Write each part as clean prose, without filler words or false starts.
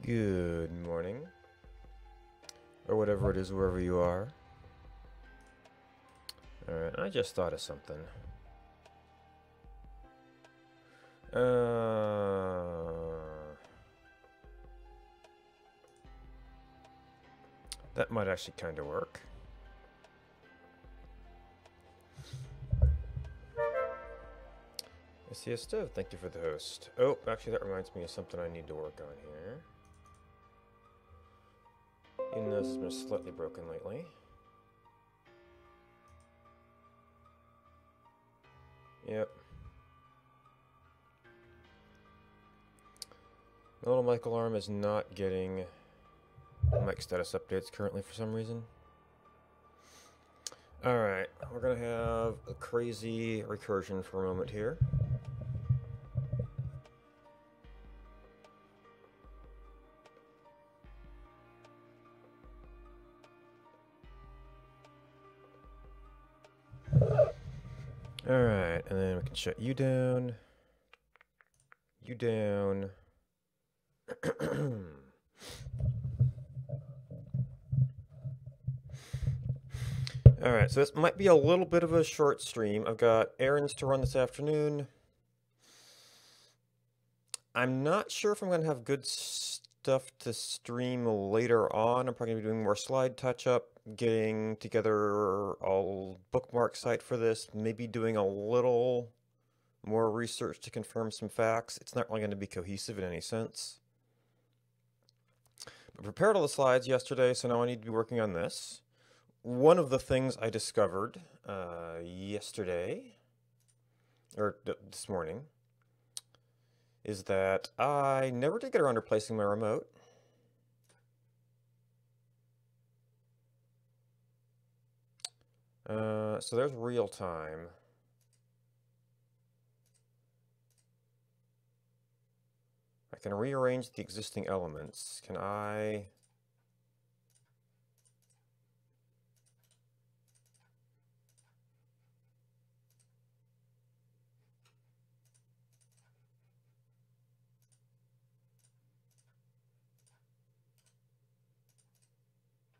Good morning, or whatever it is, wherever you are. Alright, I just thought of something. That might actually kind of work. SCS Stove, thank you for the host. Oh, actually that reminds me of something I need to work on here. Even though this has been slightly broken lately. Yep. My little Michael arm is not getting mic status updates currently for some reason. Alright, we're gonna have a crazy recursion for a moment here. Alright, and then we can shut you down. You down. Alright, so this might be a little bit of a short stream. I've got errands to run this afternoon. I'm not sure if I'm going to have good stuff to stream later on. I'm probably going to be doing more slide touch-up, getting together a bookmark site for this, maybe doing a little more research to confirm some facts. It's not really going to be cohesive in any sense. I prepared all the slides yesterday, so now I need to be working on this. One of the things I discovered yesterday, or this morning, is that I never did get around to replacing my remote. So there's real time. I can rearrange the existing elements. Can I...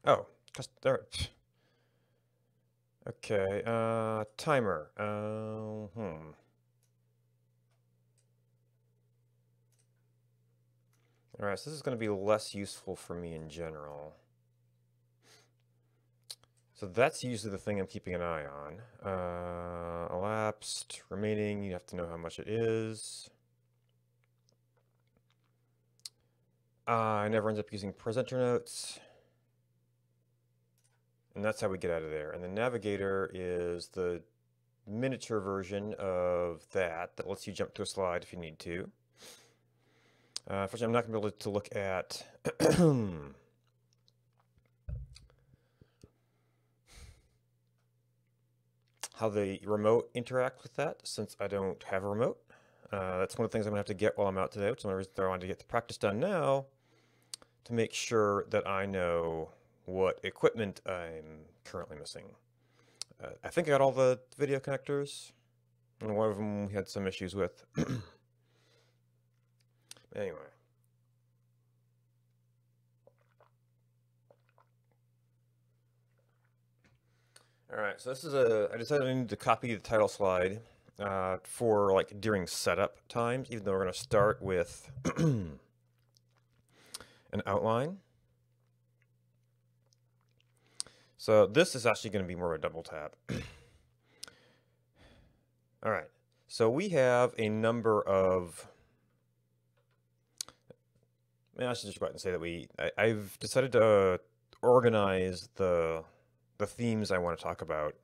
Oh, there. Okay, timer. Alright, so this is going to be less useful for me in general. So that's usually the thing I'm keeping an eye on. Elapsed, remaining, you have to know how much it is. I never end up using presenter notes. And that's how we get out of there. And the navigator is the miniature version of that lets you jump to a slide if you need to. Unfortunately, I'm not going to be able to look at how the remote interacts with that, since I don't have a remote. That's one of the things I'm going to have to get while I'm out today, which is one of the reasons I wanted to get the practice done now, to make sure that I know what equipment I'm currently missing. I think I got all the video connectors, and one of them we had some issues with. Anyway. Alright, so this is I decided I need to copy the title slide for like during setup times, even though we're going to start with an outline. So this is actually going to be more of a double tap. Alright, so we have a number of... I should just go ahead and say that I've decided to organize the themes I want to talk about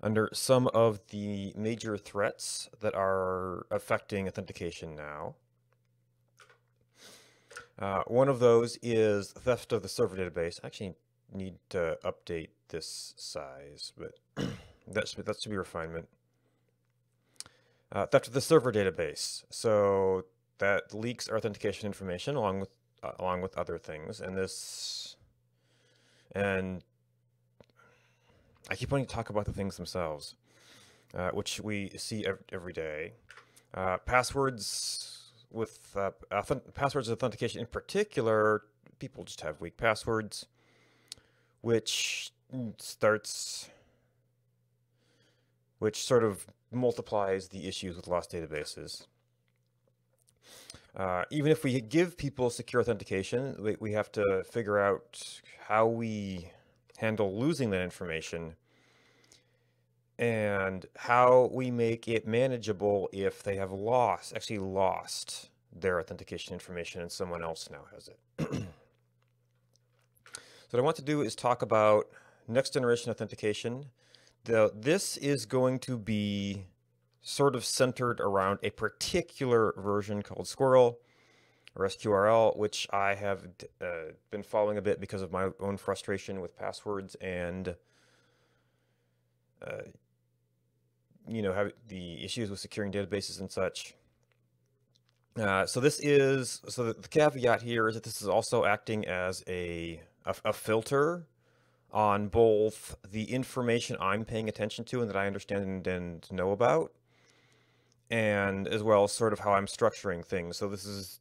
under some of the major threats that are affecting authentication now. One of those is theft of the server database. I actually need to update this size, but that should be refinement. Theft of the server database. So that leaks our authentication information along with other things, and I keep wanting to talk about the things themselves, which we see every day. Passwords with passwords authentication in particular, people just have weak passwords, which sort of multiplies the issues with lost databases. Even if we give people secure authentication, we have to figure out how we handle losing that information and how we make it manageable if they have actually lost their authentication information and someone else now has it. So what I want to do is talk about next generation authentication. This is going to be sort of centered around a particular version called SQRL or SQRL, which I have been following a bit because of my own frustration with passwords and have the issues with securing databases and such. So the caveat here is that this is also acting as a filter on both the information I'm paying attention to and that I understand and know about, and as well as sort of how I'm structuring things. So this is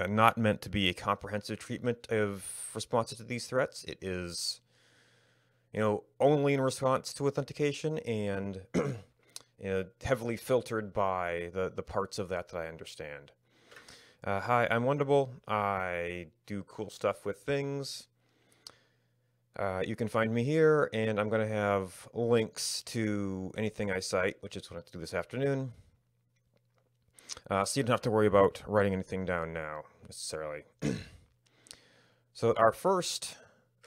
not meant to be a comprehensive treatment of responses to these threats. It is, only in response to authentication and heavily filtered by the parts of that I understand. Hi, I'm Wonderful. I do cool stuff with things. You can find me here, and I'm going to have links to anything I cite, which is what I have to do this afternoon. So you don't have to worry about writing anything down now, necessarily. So our first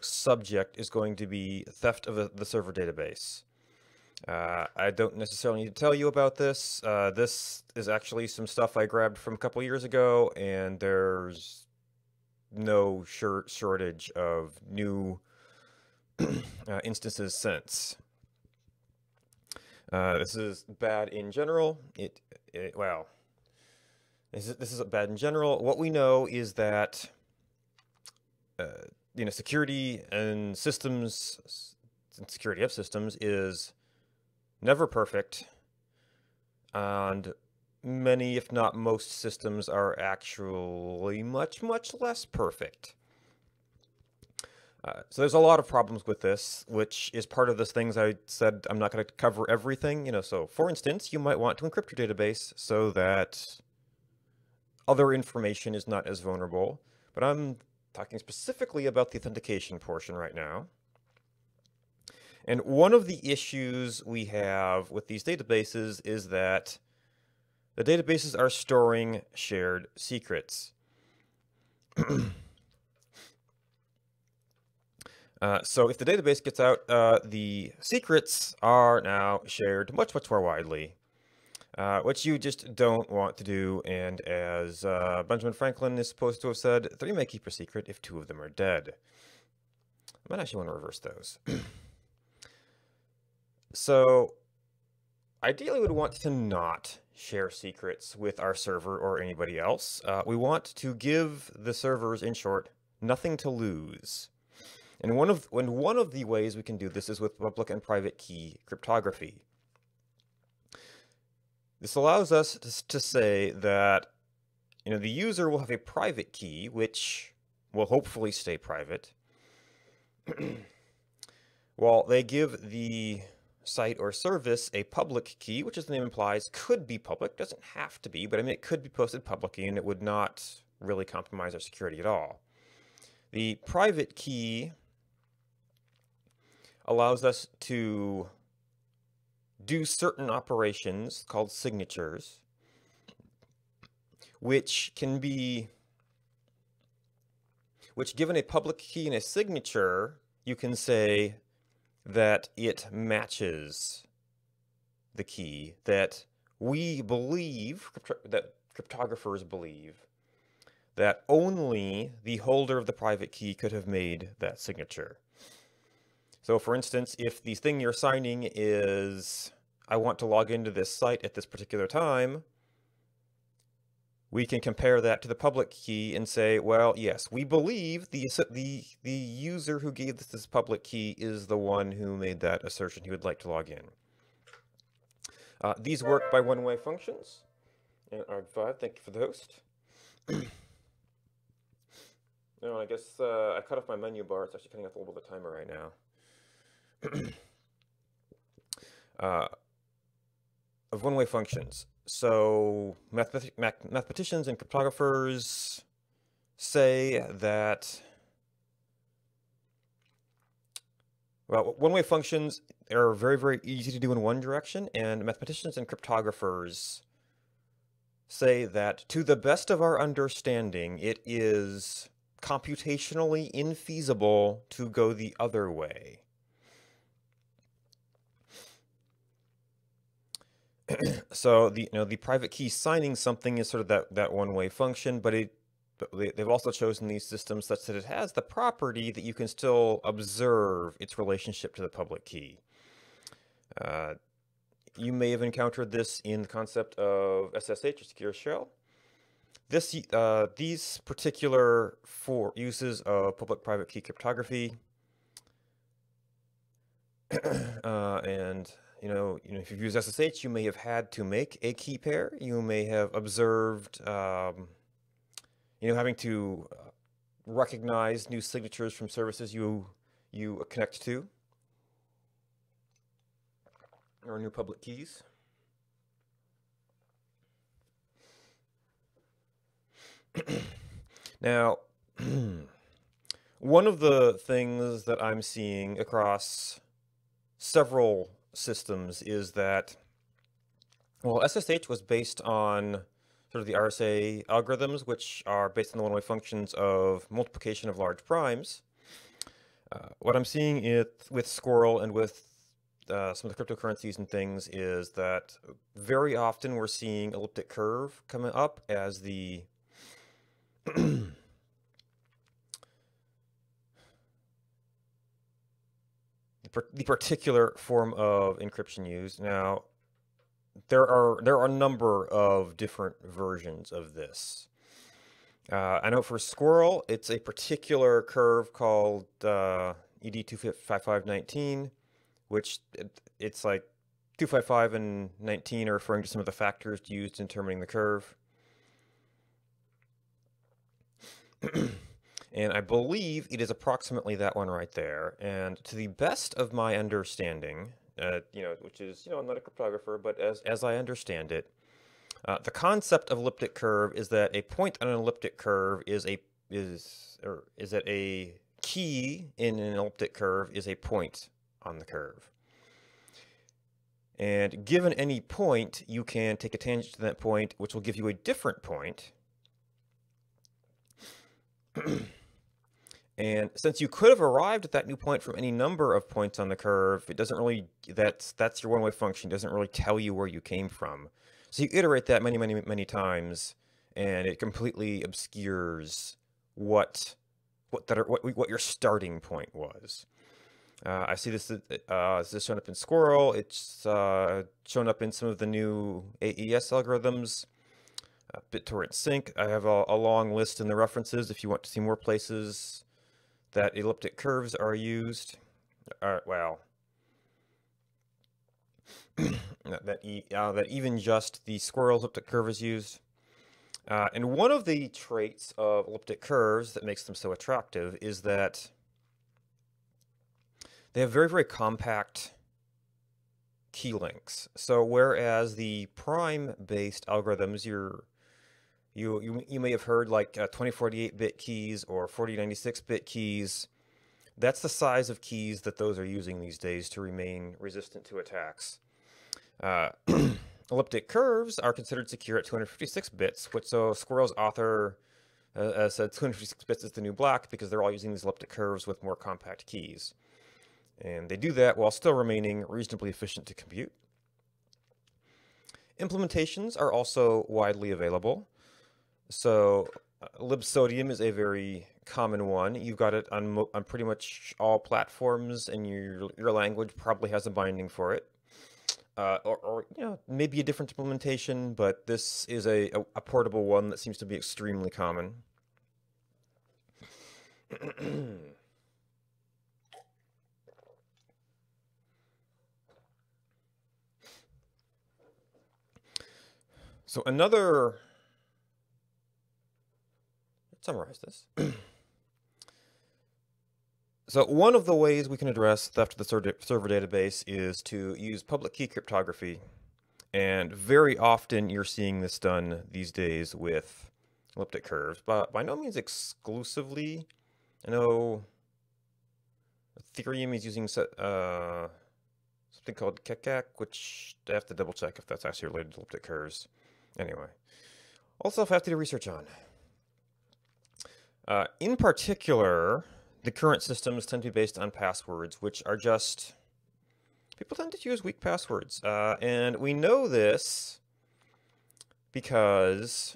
subject is going to be theft of the server database. I don't necessarily need to tell you about this. This is actually some stuff I grabbed from a couple years ago, and there's no shortage of new instances since. This is bad in general. This is bad in general. What we know is that security and systems and security of systems is never perfect, and many, if not most, systems are actually much less perfect. So there's a lot of problems with this, which is part of those things I said I'm not going to cover everything. So for instance, you might want to encrypt your database so that other information is not as vulnerable. But I'm talking specifically about the authentication portion right now. And one of the issues we have with these databases is that the databases are storing shared secrets. So if the database gets out, the secrets are now shared much more widely, which you just don't want to do. And as Benjamin Franklin is supposed to have said, 3 may keep a secret if 2 of them are dead. I might actually want to reverse those. So ideally, we would want to not share secrets with our server or anybody else. We want to give the servers, in short, nothing to lose. And one of the ways we can do this is with public and private key cryptography. This allows us to say that the user will have a private key, which will hopefully stay private, while they give the site or service a public key, which as the name implies could be public, doesn't have to be, but I mean it could be posted publicly and it would not really compromise our security at all. The private key allows us to do certain operations called signatures, which given a public key and a signature, you can say that it matches the key that we believe, that cryptographers believe, that only the holder of the private key could have made that signature. So for instance, if the thing you're signing is, I want to log into this site at this particular time, we can compare that to the public key and say, well, yes, we believe the user who gave this public key is the one who made that assertion he would like to log in. These work by one-way functions. And Arg5, thank you for the host. No, I guess I cut off my menu bar. It's actually cutting off a little bit of the timer right now. Of one-way functions. So mathematicians and cryptographers say that, well, one-way functions are very, very easy to do in one direction, and mathematicians and cryptographers say that, to the best of our understanding, it is computationally infeasible to go the other way. So the private key signing something is sort of that one-way function, but they've also chosen these systems such that it has the property that you can still observe its relationship to the public key. You may have encountered this in the concept of SSH, or secure shell. These particular four uses of public-private key cryptography, and if you've used SSH, you may have had to make a key pair. You may have observed, having to recognize new signatures from services you connect to, or new public keys. Now, one of the things that I'm seeing across several systems is that, well, SSH was based on sort of the RSA algorithms, which are based on the one-way functions of multiplication of large primes. What I'm seeing with SQRL and with some of the cryptocurrencies and things is that very often we're seeing elliptic curve coming up as the the particular form of encryption used. Now, there are a number of different versions of this. I know for SQRL, it's a particular curve called ED25519, which it's like 255 and 19 are referring to some of the factors used in determining the curve. And I believe it is approximately that one right there. And to the best of my understanding, which is, I'm not a cryptographer, but as I understand it, the concept of elliptic curve is that a point on an elliptic curve is that a key in an elliptic curve is a point on the curve. And given any point, you can take a tangent to that point, which will give you a different point. And since you could have arrived at that new point from any number of points on the curve, it doesn't really, that's your one-way function, doesn't really tell you where you came from. So you iterate that many, many, many times, and it completely obscures what your starting point was. I see this is shown up in SQRL. It's shown up in some of the new AES algorithms. BitTorrent Sync. I have a long list in the references if you want to see more places that elliptic curves are used. Well, that even just the SQRL elliptic curve is used. And one of the traits of elliptic curves that makes them so attractive is that they have very, very compact key lengths. So whereas the prime-based algorithms, you may have heard like 2048-bit keys or 4096-bit keys. That's the size of keys that those are using these days to remain resistant to attacks. Elliptic curves are considered secure at 256 bits, so SQRL's author said 256 bits is the new black because they're all using these elliptic curves with more compact keys. And they do that while still remaining reasonably efficient to compute. Implementations are also widely available. So libsodium is a very common one. You've got it on pretty much all platforms, and your language probably has a binding for it. Or maybe a different implementation, but this is a portable one that seems to be extremely common. So let's summarize this. So one of the ways we can address theft of the server database is to use public key cryptography. And very often you're seeing this done these days with elliptic curves, but by no means exclusively. I know Ethereum is using something called KEKAK, which I have to double check if that's actually related to elliptic curves. Anyway, also I have to do research on. In particular, the current systems tend to be based on passwords, which are just, people tend to use weak passwords. And we know this because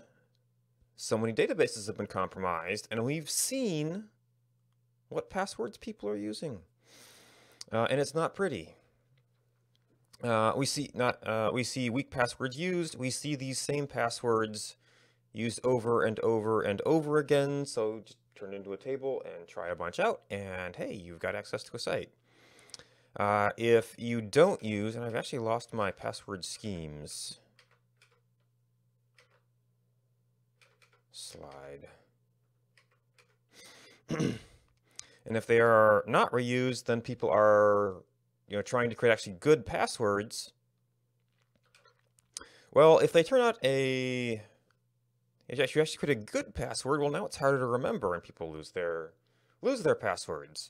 so many databases have been compromised, and we've seen what passwords people are using. And it's not pretty. We see weak passwords used. We see these same passwords used over and over and over again. So just turn it into a table and try a bunch out, and hey, you've got access to a site. If you don't use, and I've actually lost my password schemes slide. And if they are not reused, then people are, trying to create actually good passwords. Well, if they turn out if you actually create a good password, well, now it's harder to remember, and people lose their passwords.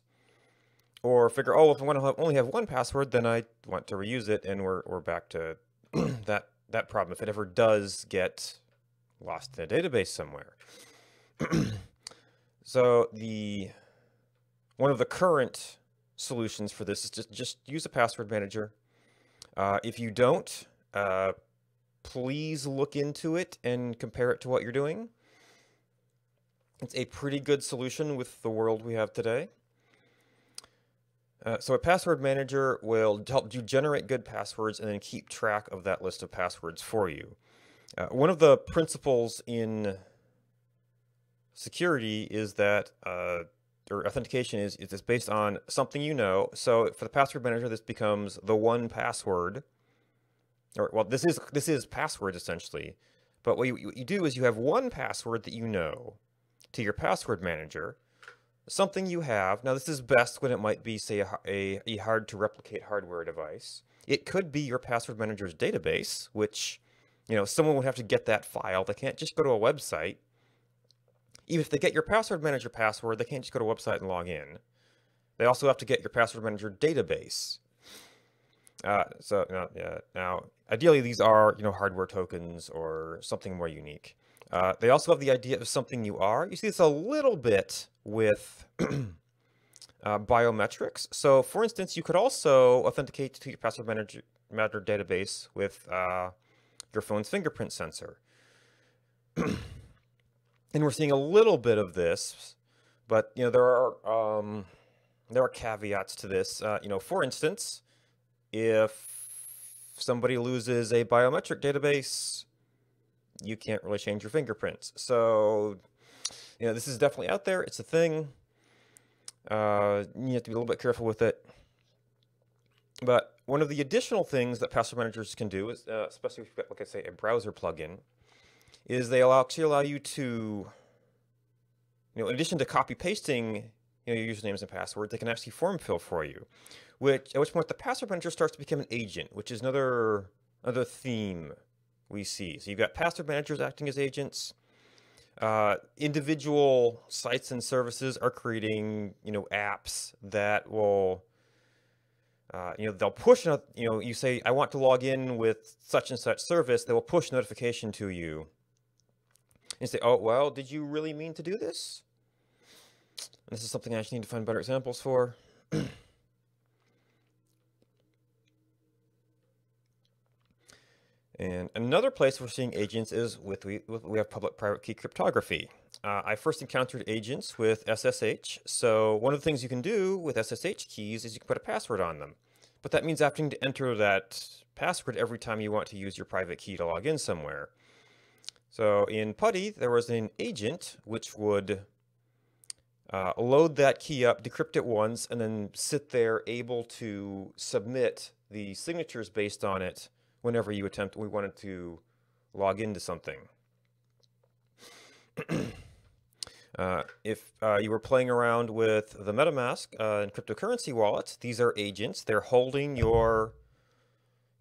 Or figure, oh, if I want to only have one password, then I want to reuse it, and we're back to that problem if it ever does get lost in a database somewhere. So one of the current solutions for this is just use a password manager. If you don't, please look into it and compare it to what you're doing. It's a pretty good solution with the world we have today. So a password manager will help you generate good passwords and then keep track of that list of passwords for you. One of the principles in security is that, or authentication is it's based on something you know. So for the password manager, this becomes the one password. Or, well, this is passwords essentially. But what you do is you have one password that you know to your password manager. Something you have. Now, this is best when it might be, say, a hard-to-replicate hardware device. It could be your password manager's database, which, someone would have to get that file. They can't just go to a website. Even if they get your password manager password, they can't just go to a website and log in. They also have to get your password manager database. Now, ideally, these are, hardware tokens or something more unique. They also have the idea of something you are. You see this a little bit with biometrics. So, for instance, you could also authenticate to your password manager database with your phone's fingerprint sensor. And we're seeing a little bit of this, but there are caveats to this. For instance, if somebody loses a biometric database, you can't really change your fingerprints. So, this is definitely out there. It's a thing. You have to be a little bit careful with it. But one of the additional things that password managers can do is, especially if you've got, like I say, a browser plugin, is they actually allow you to, in addition to copy pasting, your usernames and passwords, they can actually form fill for you. At which point the password manager starts to become an agent, which is another theme we see. So you've got password managers acting as agents. Individual sites and services are creating, apps that will, they'll push, you say, I want to log in with such and such service. They will push notification to you and say, oh, well, did you really mean to do this? And this is something I actually need to find better examples for. And another place we're seeing agents is we have public-private key cryptography. I first encountered agents with SSH. So one of the things you can do with SSH keys is you can put a password on them. But that means having to enter that password every time you want to use your private key to log in somewhere. So in PuTTY, there was an agent which would load that key up, decrypt it once, and then sit there able to submit the signatures based on it whenever we wanted to log into something. If you were playing around with the MetaMask and cryptocurrency wallets, these are agents. They're holding your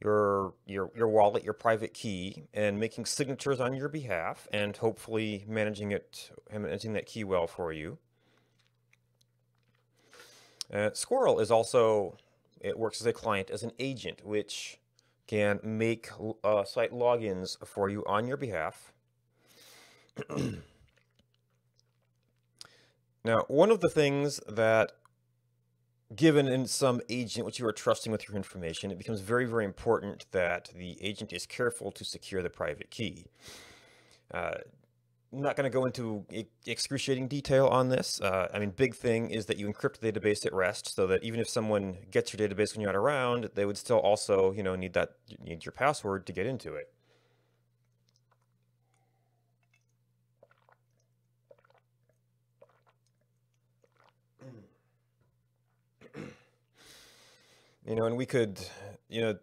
wallet, your private key, and making signatures on your behalf, and hopefully managing that key well for you. SQRL is also, it works as a client, as an agent, which can make site logins for you on your behalf. Now, one of the things that, given in some agent which you are trusting with your information, it becomes very, very important that the agent is careful to secure the private key. I'm not going to go into excruciating detail on this. I mean, big thing is that you encrypt the database at rest, so that even if someone gets your database when you're not around, they would still also, need your password to get into it. And we could, I've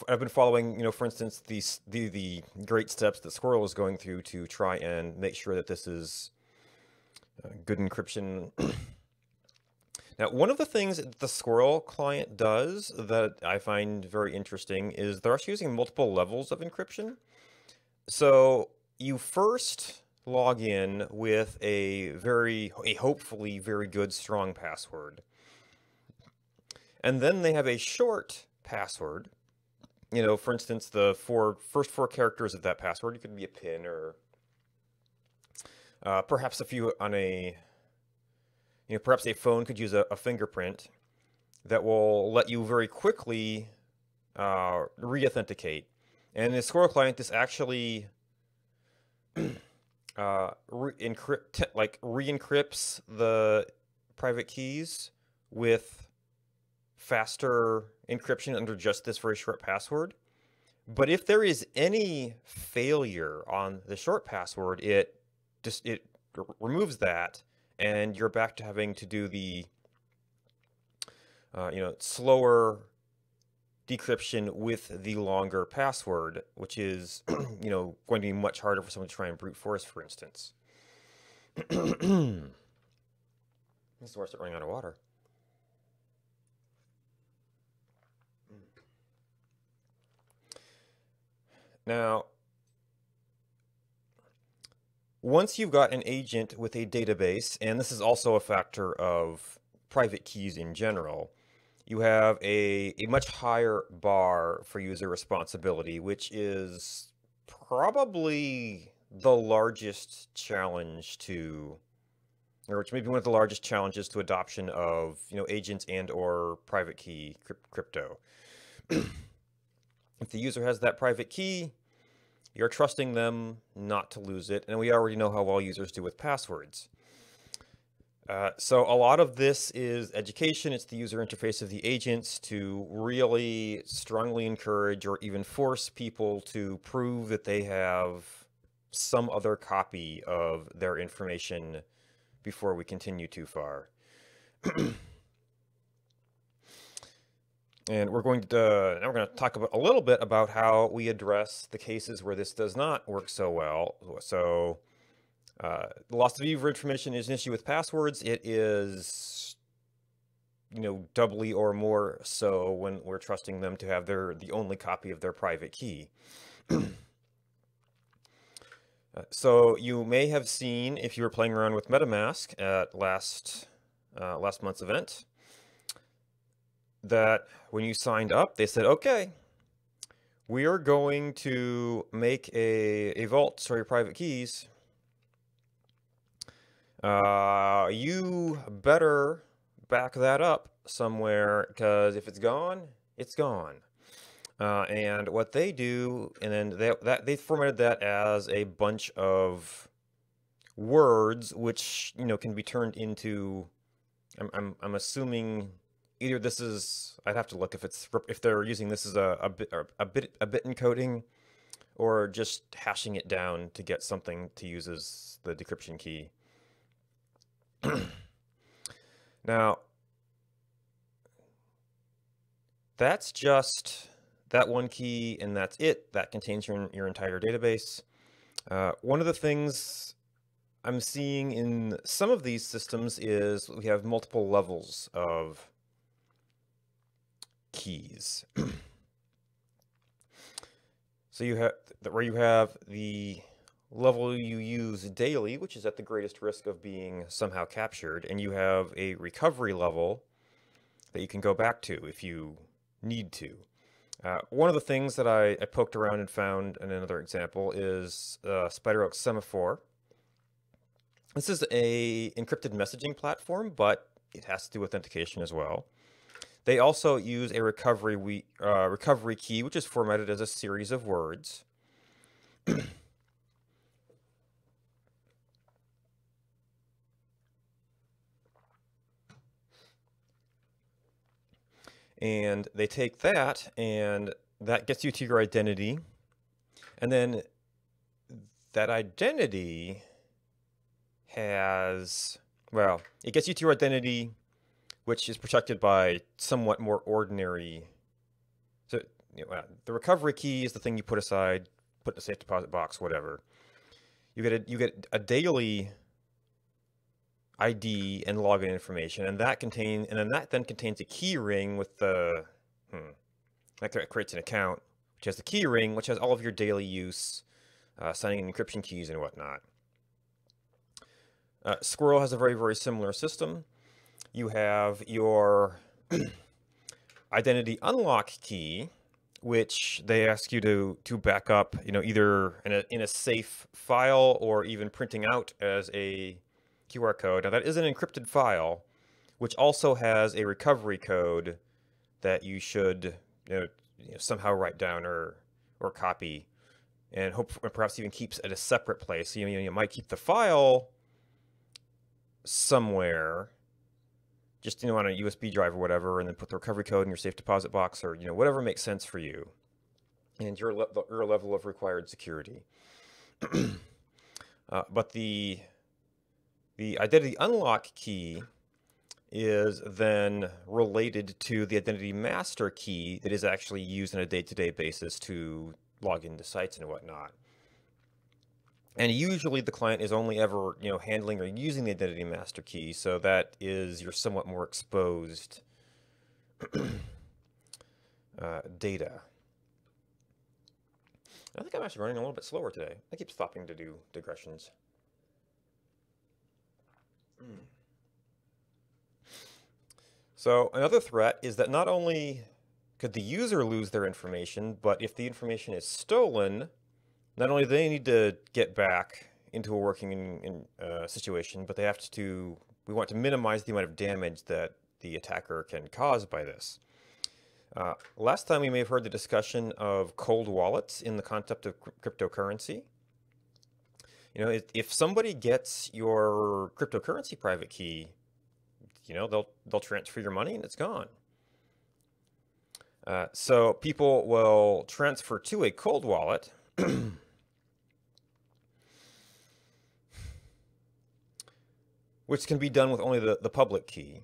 been following, for instance, the great steps that SQRL is going through to try and make sure that this is good encryption. Now, one of the things that the SQRL client does that I find very interesting is they're actually using multiple levels of encryption. So you first log in with a hopefully very good, strong password. And then they have a short password. For instance, the first four characters of that password, it could be a PIN or perhaps a few on perhaps a phone could use a fingerprint that will let you very quickly re-authenticate. And in the SQRL client, this actually re-encrypts the private keys with faster encryption under just this very short password. But if there is any failure on the short password, it removes that, and you're back to having to do the slower decryption with the longer password, which is going to be much harder for someone to try and brute force, for instance. This is where I start running out of water. Now, once you've got an agent with a database, and this is also a factor of private keys in general, you have a much higher bar for user responsibility, which is probably the largest challenge or which may be one of the largest challenges to adoption of, agents and or private key crypto. If the user has that private key, you're trusting them not to lose it, and we already know how well users do with passwords. So a lot of this is education. It's the user interface of the agents to really strongly encourage or even force people to prove that they have some other copy of their information before we continue too far. And we're going to now we're going to talk a little bit about how we address the cases where this does not work so well. So loss of user information is an issue with passwords. It is, doubly or more so when we're trusting them to have the only copy of their private key. So you may have seen, if you were playing around with MetaMask at last month's event, that when you signed up, they said, okay, we are going to make a vault to store your private keys. You better back that up somewhere, because if it's gone, it's gone. And what they do, and then they formatted that as a bunch of words, which can be turned into. I'm assuming either this is. I'd have to look if they're using this as a bit encoding, or just hashing it down to get something to use as the decryption key. Now, that's just that one key and that's it. That contains your entire database. One of the things I'm seeing in some of these systems is we have multiple levels of keys. So you have where you have the level you use daily, which is at the greatest risk of being somehow captured, and you have a recovery level that you can go back to if you need to. One of the things that I poked around and found in another example is Spider Oak Semaphore. This is a encrypted messaging platform, but it has to do with authentication as well. They also use a recovery key, which is formatted as a series of words. And they take that, and that gets you to your identity. And then that identity has, well, it gets you to your identity, which is protected by somewhat more ordinary. So the recovery key is the thing you put aside, put in a safe deposit box, whatever. You get a daily ID and login information, and that then contains a key ring with the that creates an account, which has the key ring, which has all of your daily use, signing and encryption keys and whatnot. SQRL has a very, very similar system. You have your identity unlock key, which they ask you to back up, either in a safe file or even printing out as a QR code. Now that is an encrypted file, which also has a recovery code that you should somehow write down or copy, and perhaps even keeps at a separate place. So, you might keep the file somewhere, just on a USB drive or whatever, and then put the recovery code in your safe deposit box, or whatever makes sense for you and your level of required security. But the identity unlock key is then related to the identity master key that is actually used on a day-to-day basis to log into sites and whatnot. And usually the client is only ever, handling or using the identity master key, so that is your somewhat more exposed data. I think I'm actually running a little bit slower today. I keep stopping to do digressions. So another threat is that not only could the user lose their information, but if the information is stolen, not only do they need to get back into a working situation, but we want to minimize the amount of damage that the attacker can cause by this. Last time we may have heard the discussion of cold wallets in the concept of cryptocurrency. If somebody gets your cryptocurrency private key, they'll transfer your money and it's gone. So people will transfer to a cold wallet which can be done with only the public key,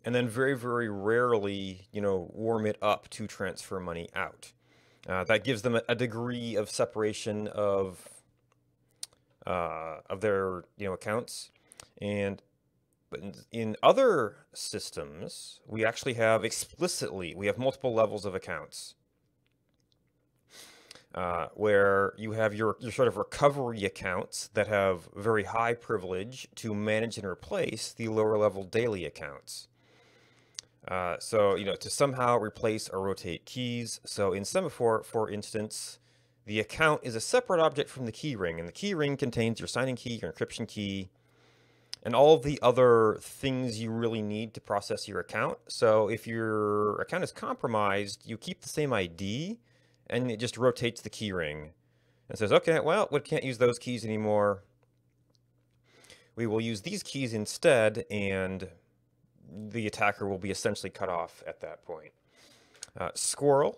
and then very, very rarely, warm it up to transfer money out. That gives them a degree of separation of their, accounts. But in other systems, we actually have multiple levels of accounts. Where you have your sort of recovery accounts that have very high privilege to manage and replace the lower level daily accounts. So, to somehow replace or rotate keys. So in Semaphore, for instance, the account is a separate object from the key ring, and the key ring contains your signing key, your encryption key, and all of the other things you really need to process your account. So if your account is compromised, you keep the same ID, and it just rotates the key ring and says, okay, well, we can't use those keys anymore. We will use these keys instead, and the attacker will be essentially cut off at that point. SQRL,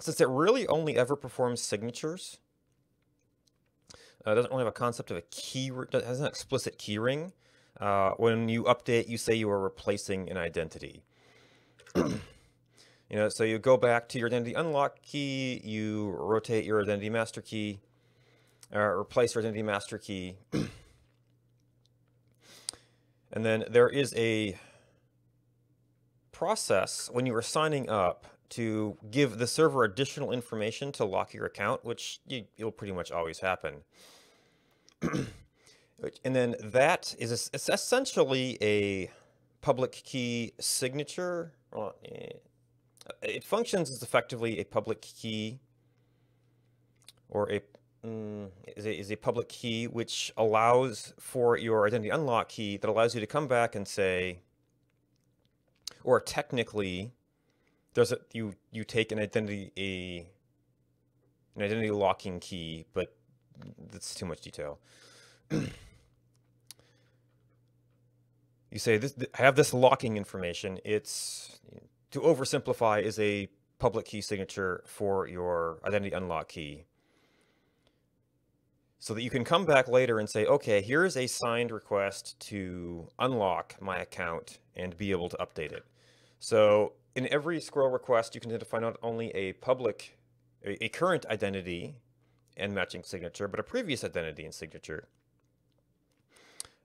since it really only ever performs signatures, doesn't really have a concept of a key, it has an explicit key ring. When you update, you say you are replacing an identity. So you go back to your identity unlock key, you rotate your identity master key, or replace your identity master key. And then there is a process when you are signing up to give the server additional information to lock your account, which you'll pretty much always happen. And then that is it's essentially a public key signature. Well, it functions as effectively a public key, or is a public key which allows for your identity unlock key, that allows you to come back and say, or technically, there's you take an identity locking key, but that's too much detail. You say this, I have this locking information. It's, to oversimplify, is a public key signature for your identity unlock key, so that you can come back later and say, okay, here's a signed request to unlock my account and be able to update it. So in every SQRL request, you can identify not only a current identity and matching signature, but a previous identity and signature.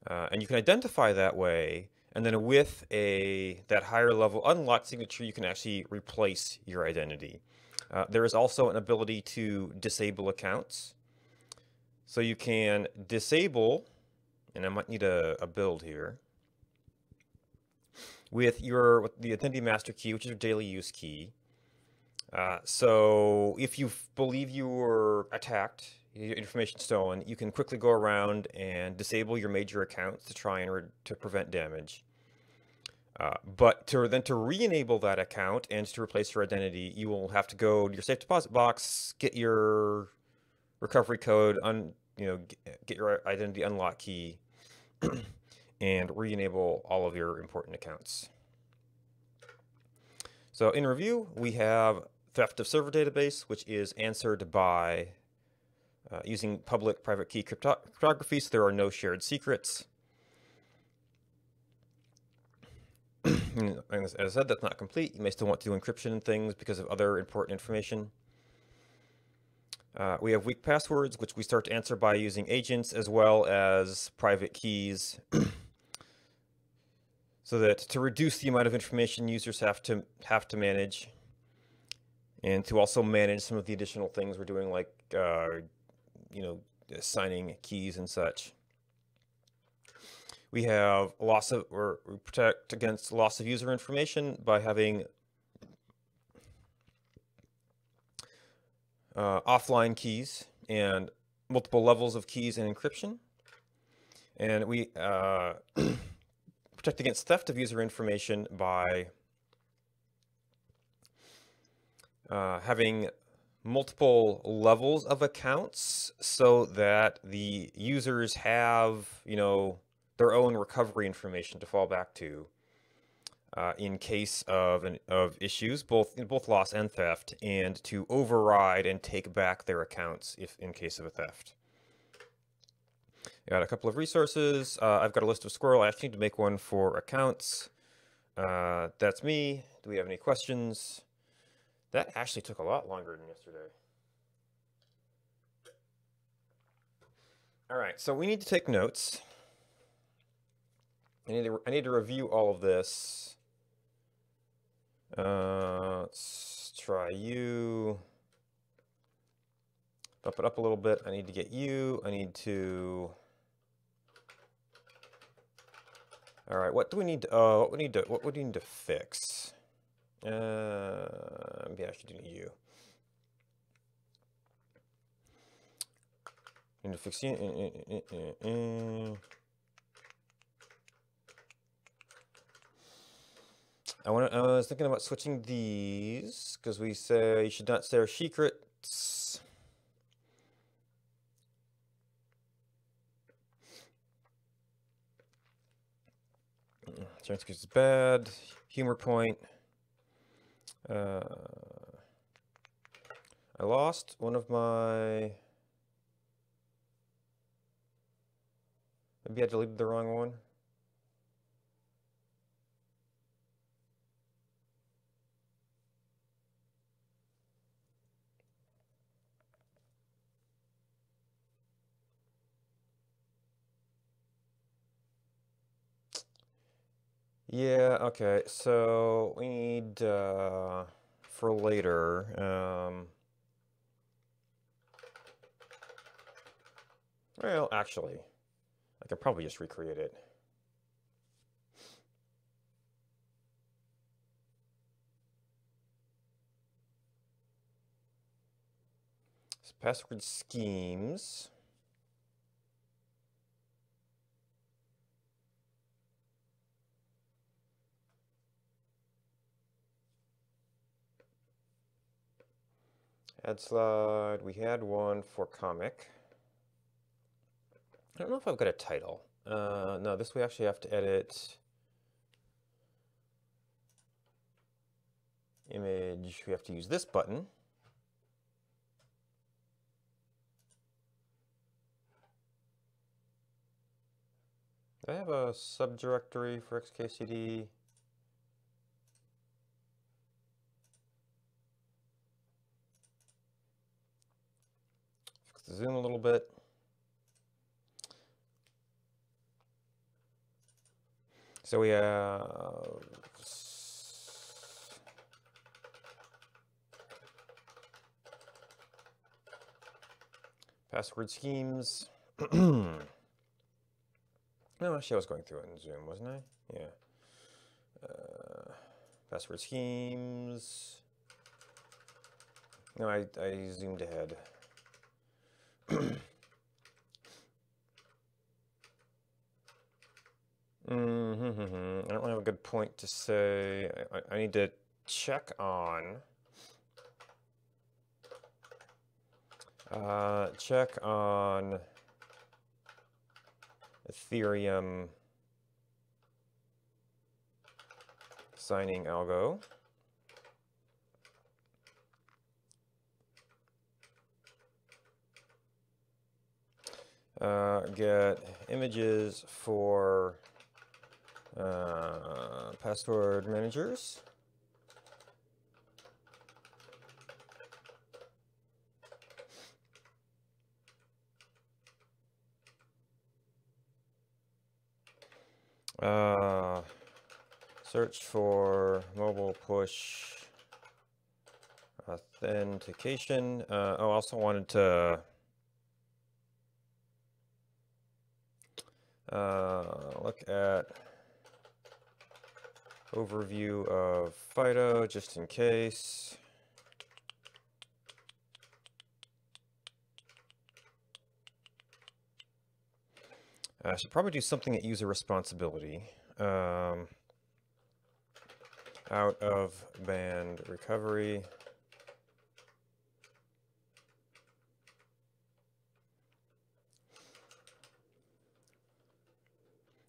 And you can identify that way, and then with that higher level unlocked signature, you can actually replace your identity. There is also an ability to disable accounts. So you can disable, and I might need a build here, with the identity master key, which is your daily use key. So if you believe you were attacked, your information stolen, you can quickly go around and disable your major accounts to try and to prevent damage. But to re-enable that account and to replace your identity, you will have to go to your safe deposit box, get your recovery code, get your identity unlock key, and re-enable all of your important accounts. So in review, we have theft of server database, which is answered by using public-private key cryptography, so there are no shared secrets. As I said, that's not complete. You may still want to do encryption and things because of other important information. We have weak passwords, which we start to answer by using agents as well as private keys, so that to reduce the amount of information users have to manage, and to also manage some of the additional things we're doing, like assigning keys and such. We have we protect against loss of user information by having offline keys and multiple levels of keys and encryption. And we protect against theft of user information by having multiple levels of accounts, so that the users have, their own recovery information to fall back to in case of issues, both loss and theft, and to override and take back their accounts in case of a theft. Got a couple of resources. I've got a list of SQRL. I actually need to make one for accounts. That's me. Do we have any questions? That actually took a lot longer than yesterday. All right, so we need to take notes. I need to review all of this. Let's try you. Bump it up a little bit. I need to get you. I need to. All right, what do we need to? What would we need to fix? Maybe I should do you. Need to fix you. I was thinking about switching these, because we say you should not share secrets. Transcript is bad. Humor point. I lost one of my. Maybe I deleted the wrong one. Yeah, okay, so we need, for later, well, actually, I could probably just recreate it. So password schemes. Add slide, we had one for comic. I don't know if I've got a title. No, this we actually have to edit image. We have to use this button. Do I have a subdirectory for xkcd? Fix the zoom a little bit. So we have password schemes. No, actually I was going through it in Zoom, wasn't I? Yeah. Password schemes. No, I zoomed ahead. I don't really have a good point to say. I need to check on Ethereum signing algo. Get images for password managers. Search for mobile push authentication. I also wanted to look at overview of FIDO just in case. I should probably do something at user responsibility. Out of band recovery.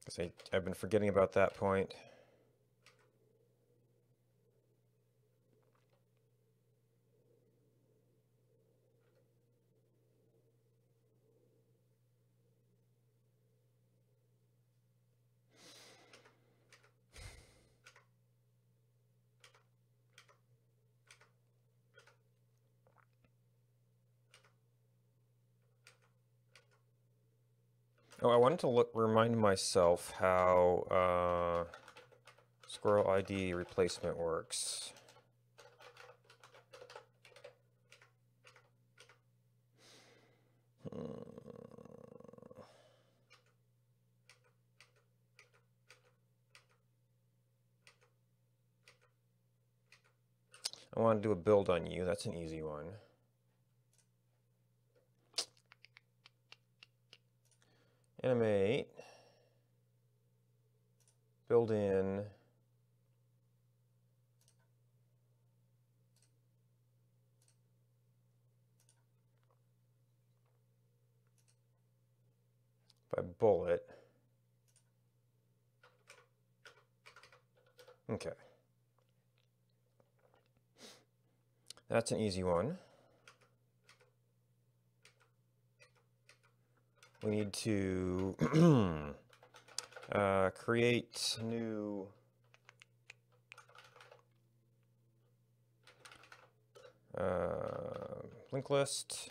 Because I've been forgetting about that point. Oh, I wanted to remind myself how SQRL ID replacement works. I want to do a build on you. That's an easy one. Animate. Build in. By bullet. Okay. That's an easy one. We need to create new linked list.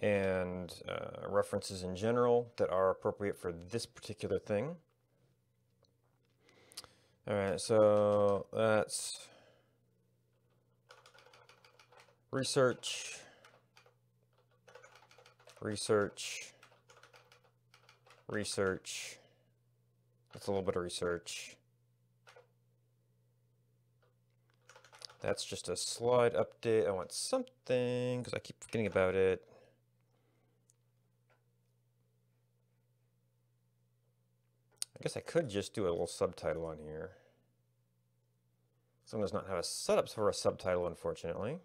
and references in general that are appropriate for this particular thing. All right, so that's research, research, research. That's a little bit of research. That's just a slide update. I want something, because I keep forgetting about it. I guess I could just do a little subtitle on here. Someone does not have a setup for a subtitle, unfortunately.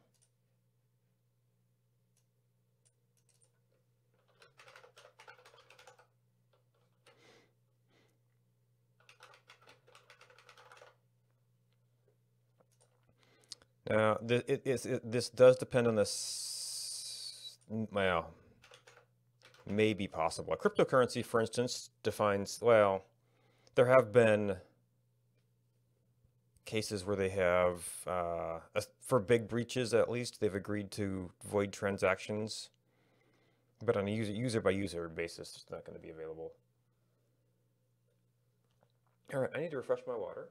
Now, this does depend on this. Well, may be possible. A cryptocurrency, for instance, defines, well, there have been cases where they have, for big breaches at least, they've agreed to void transactions, but on a user by user basis, it's not going to be available. All right, I need to refresh my water.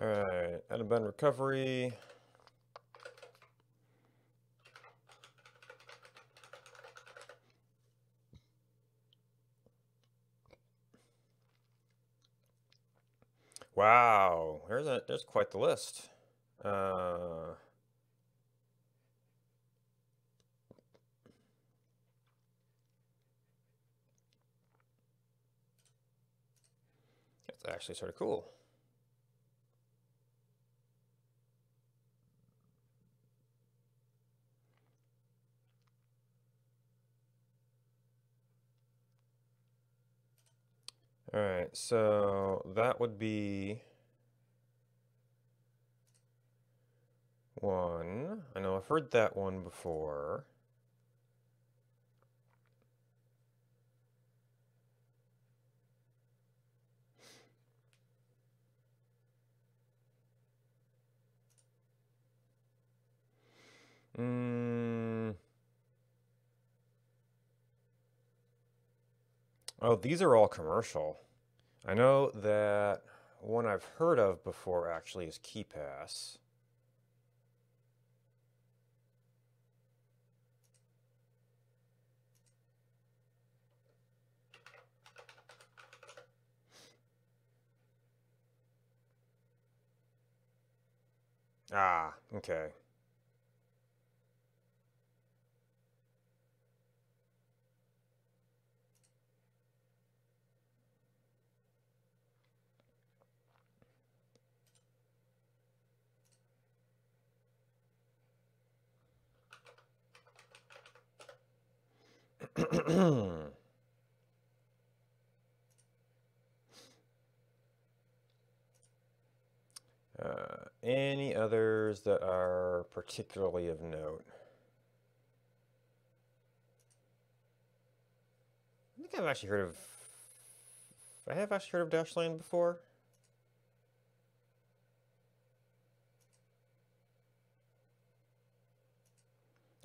All right, out-of-band recovery. Wow, there's quite the list. That's actually sort of cool. All right, so that would be one. I know I've heard that one before. Oh, these are all commercial. I know that one I've heard of before actually is KeyPass. Ah, okay. Any others that are particularly of note? I think I've actually heard of. I have actually heard of Dashlane before.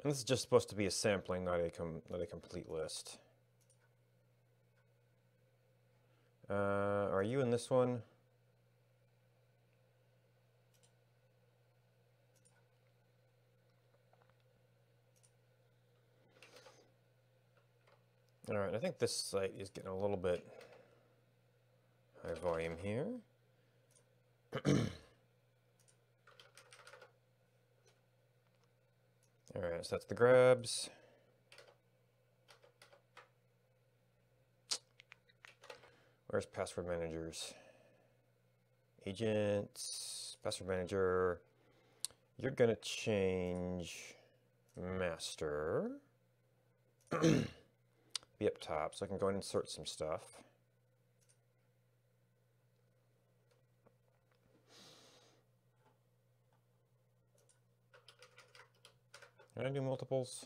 And this is just supposed to be a sampling, not a complete list. Are you in this one? All right, I think this site is getting a little bit high volume here. All right, so that's the grabs. Where's password managers? Agents, password manager. You're gonna change master. Be up top, so I can go and insert some stuff. Can I do multiples?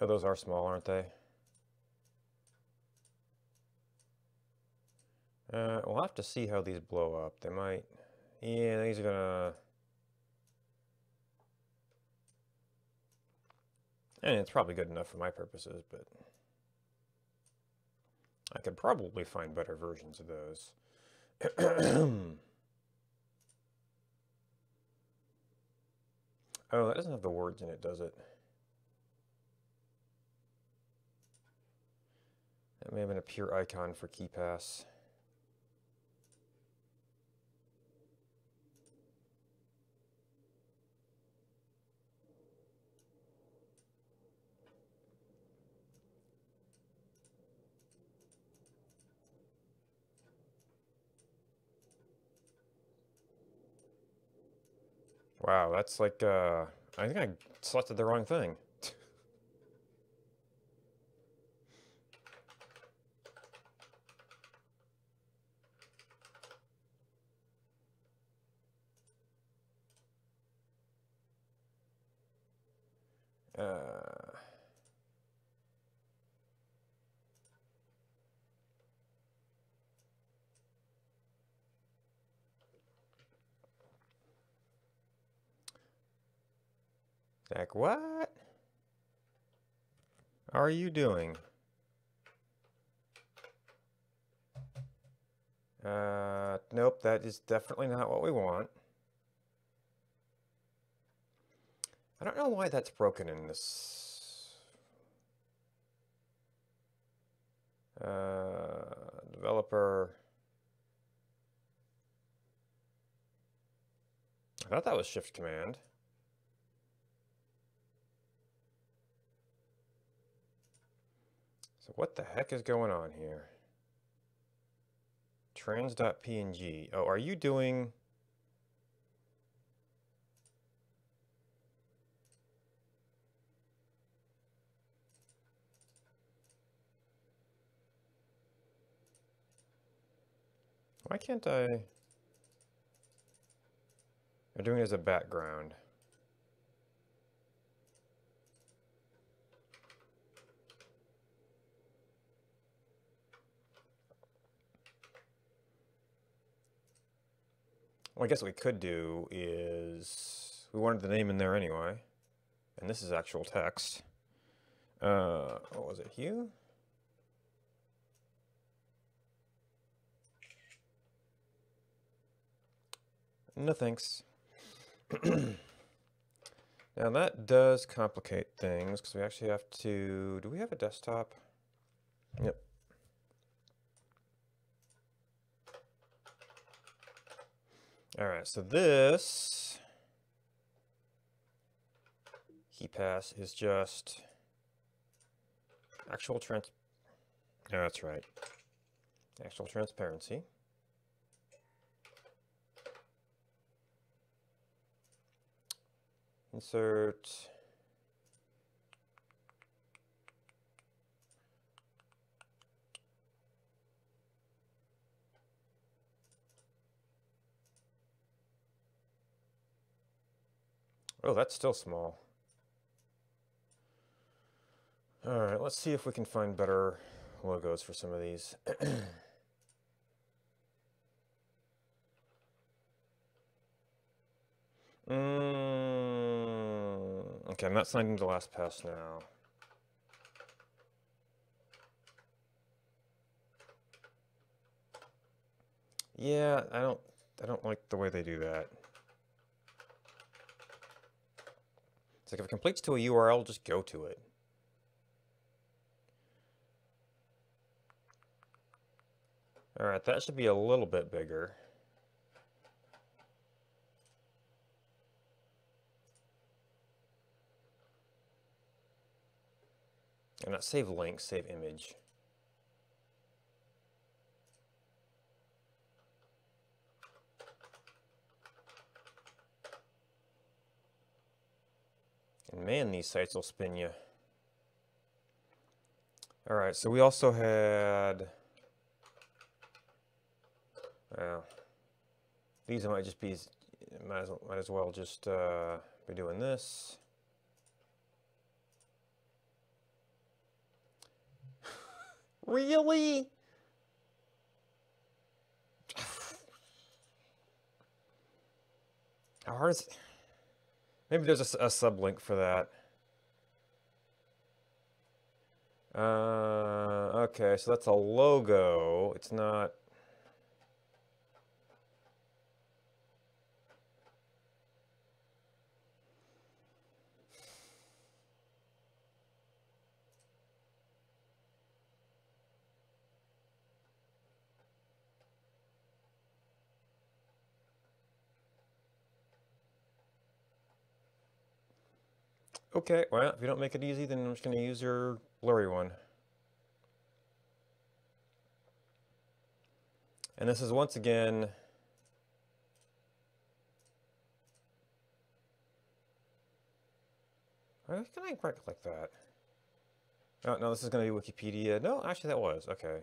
Oh, those are small, aren't they? We'll have to see how these blow up. They might... Yeah, these are gonna... And it's probably good enough for my purposes, but... I could probably find better versions of those. Oh, that doesn't have the words in it, does it? That may have been a pure icon for KeyPass. Wow, that's like, I think I selected the wrong thing. Zach, what are you doing? Nope, that is definitely not what we want. I don't know why that's broken in this. Developer. I thought that was Shift Command. So what the heck is going on here? Trans.png. Oh, are you doing... Why can't I... I'm doing it as a background. Well, I guess what we could do is... We wanted the name in there anyway. And this is actual text. What was it, Hugh? No thanks. Now that does complicate things because we actually have to... Do we have a desktop? Yep. All right, so this KeyPass is just actual no, that's right. Actual transparency. Insert. Oh, that's still small. All right, let's see if we can find better logos for some of these. Okay, I'm not signing into LastPass now. Yeah, I don't like the way they do that. It's like if it completes to a URL, just go to it. All right, that should be a little bit bigger. And not save link, save image. And man, these sites will spin you. All right, so we also had, well, these might just be, might as well just be doing this. Really? How hard is it? Maybe there's a sublink for that. Okay, so that's a logo. It's not. Okay, well, if you don't make it easy, then I'm just going to use your blurry one. And this is once again, can I write it like that? Oh, no, this is going to be Wikipedia. No, actually that was, okay.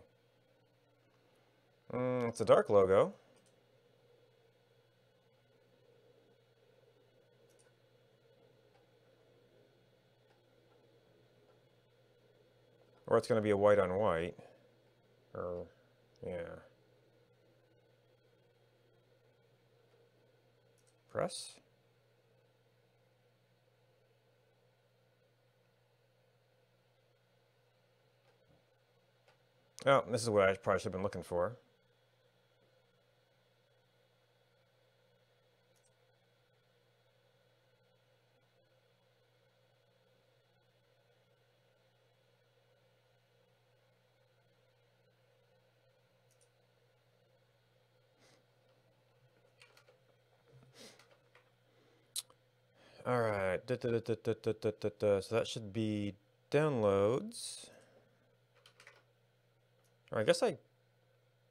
It's a dark logo. Or it's going to be a white on white. Or, yeah. Press. Oh, this is what I probably should have been looking for. All right. So that should be downloads. Or I guess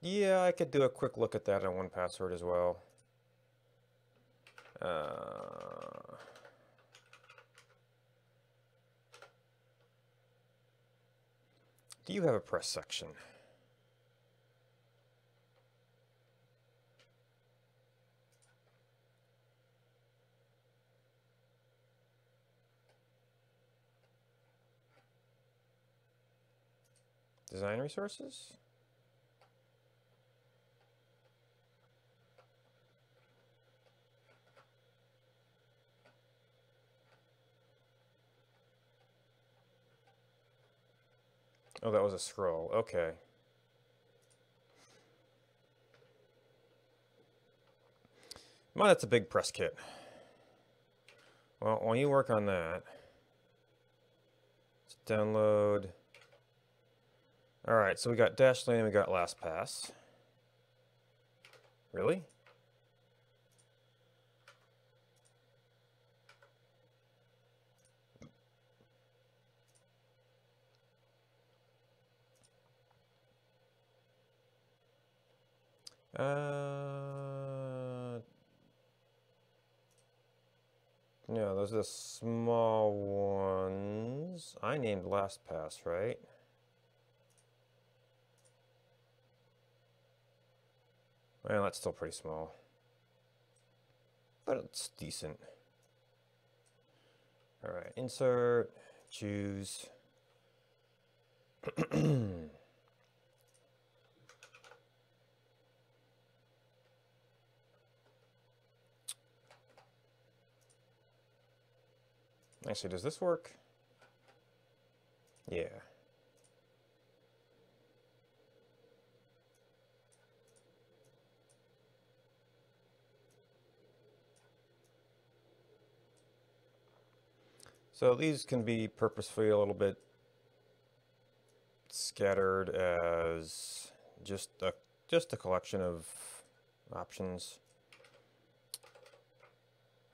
yeah, I could do a quick look at that on 1Password as well. Do you have a press section? Design resources? Oh, that was a scroll. Okay. Well, that's a big press kit. Well, while you work on that, let's download. All right, so we got Dashlane, we got LastPass. Really? No, those are the small ones. I named LastPass, right? Well, that's still pretty small. But it's decent. All right, insert, choose. Actually, does this work? Yeah. So these can be purposefully a little bit scattered as just just a collection of options.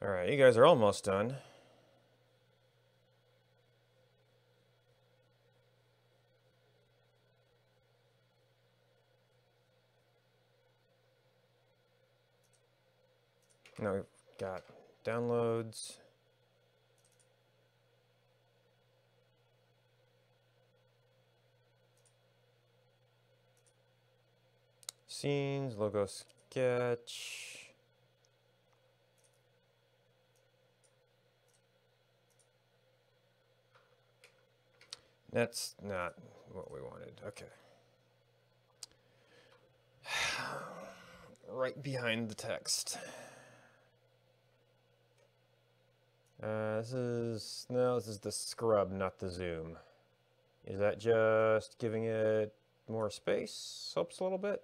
All right, you guys are almost done. Now we've got downloads. Scenes, logo sketch. That's not what we wanted. Okay. Right behind the text. This is the scrub, not the zoom. Is that just giving it more space? Helps a little bit.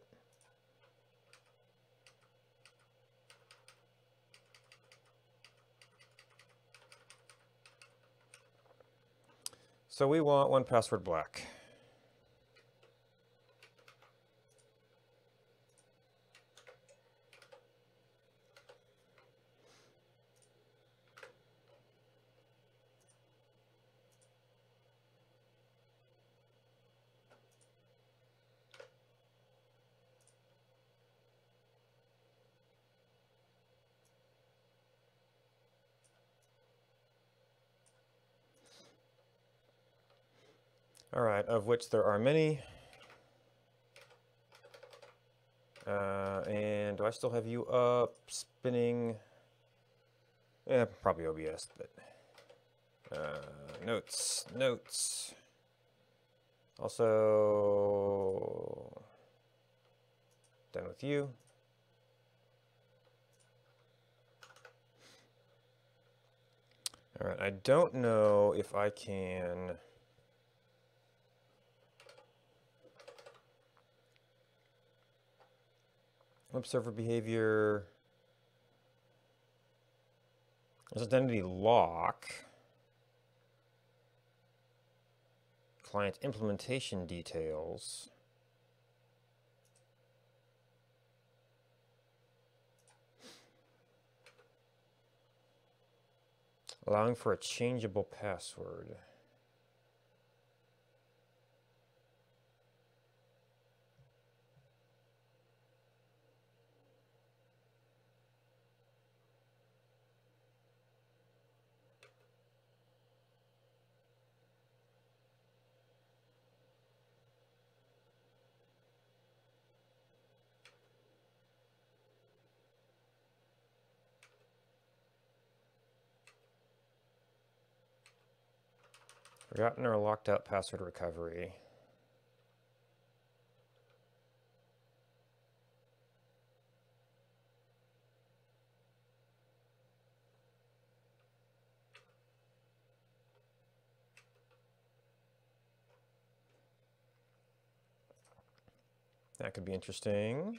So we want 1Password black. All right, of which there are many. And do I still have you up spinning? Yeah, probably OBS, but notes. Also, done with you. All right, I don't know if I can web server behavior. There's identity lock. Client implementation details. Allowing for a changeable password. Forgotten or locked out password recovery. That could be interesting.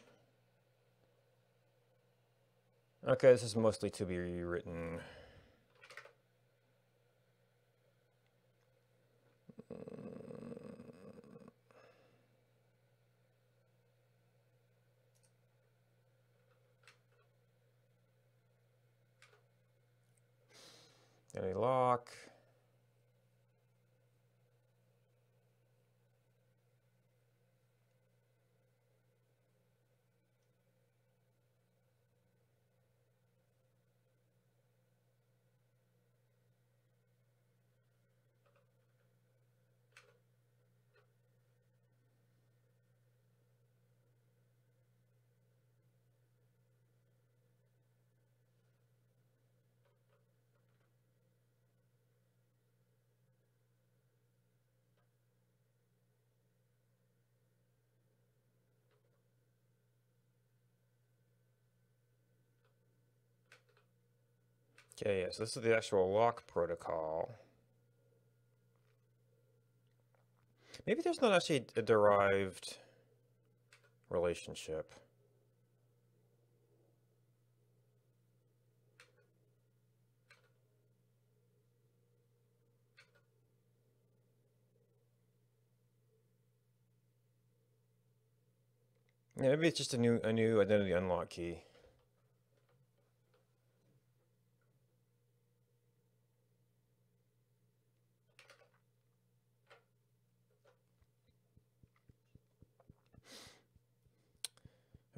Okay, this is mostly to be rewritten. Any lock. Okay, yes, this is the actual lock protocol. Maybe there's not actually a derived relationship. Yeah, maybe it's just a new identity unlock key.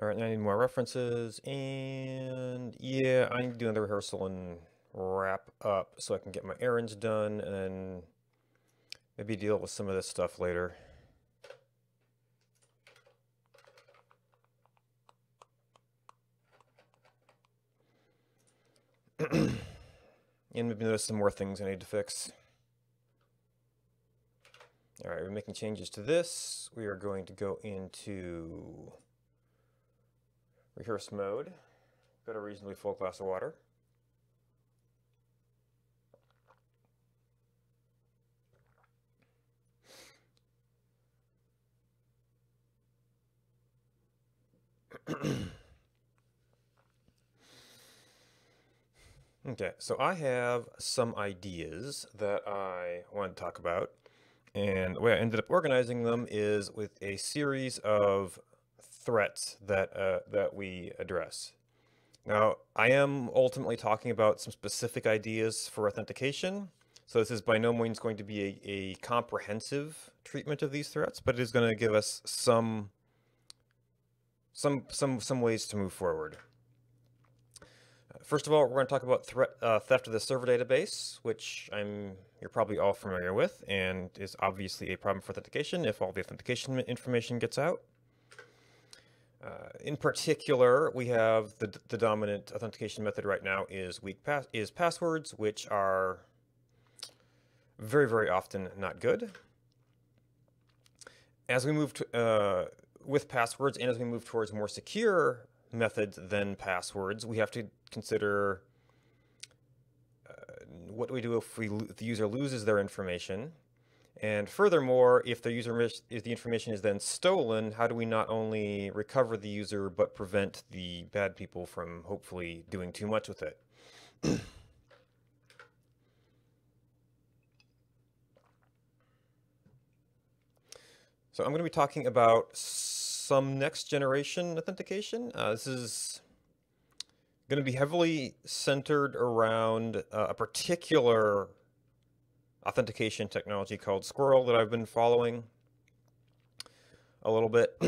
All right, now I need more references, and yeah, I need to do another rehearsal and wrap up so I can get my errands done, and then maybe deal with some of this stuff later. And maybe there's some more things I need to fix. All right, we're making changes to this. We are going to go into rehearse mode. Got a reasonably full glass of water. Okay, so I have some ideas that I want to talk about, and the way I ended up organizing them is with a series of threats that we address. Now, I am ultimately talking about some specific ideas for authentication, so this is by no means going to be a comprehensive treatment of these threats, but it is going to give us some ways to move forward. First of all, we're going to talk about theft of the server database, which you're probably all familiar with, and is obviously a problem for authentication if all the authentication information gets out. In particular, we have the dominant authentication method right now is passwords, which are very, very often not good. As we move to, with passwords, and as we move towards more secure methods than passwords, we have to consider what do we do if the user loses their information, and furthermore, if the information is then stolen, how do we not only recover the user but prevent the bad people from hopefully doing too much with it? So I'm going to be talking about some next generation authentication. This is going to be heavily centered around a particular authentication technology called SQRL that I've been following a little bit.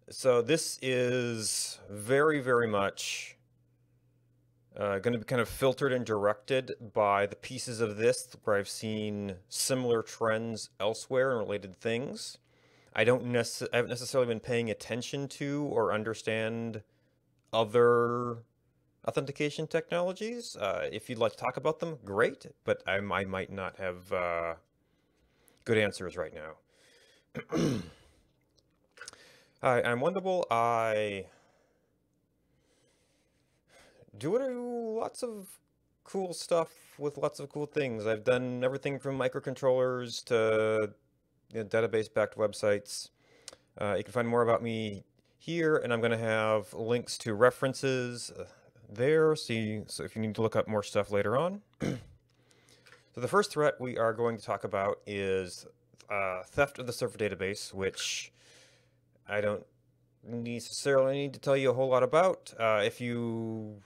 So this is very, very much going to be kind of filtered and directed by the pieces of this where I've seen similar trends elsewhere in related things. I haven't necessarily been paying attention to or understand other authentication technologies. If you'd like to talk about them, great, but I might not have good answers right now. Hi, I'm Wendable. I do lots of cool stuff with lots of cool things. I've done everything from microcontrollers to database-backed websites. You can find more about me here, and I'm going to have links to references there, so if you need to look up more stuff later on. So the first threat we are going to talk about is theft of the server database, which I don't necessarily need to tell you a whole lot about. If you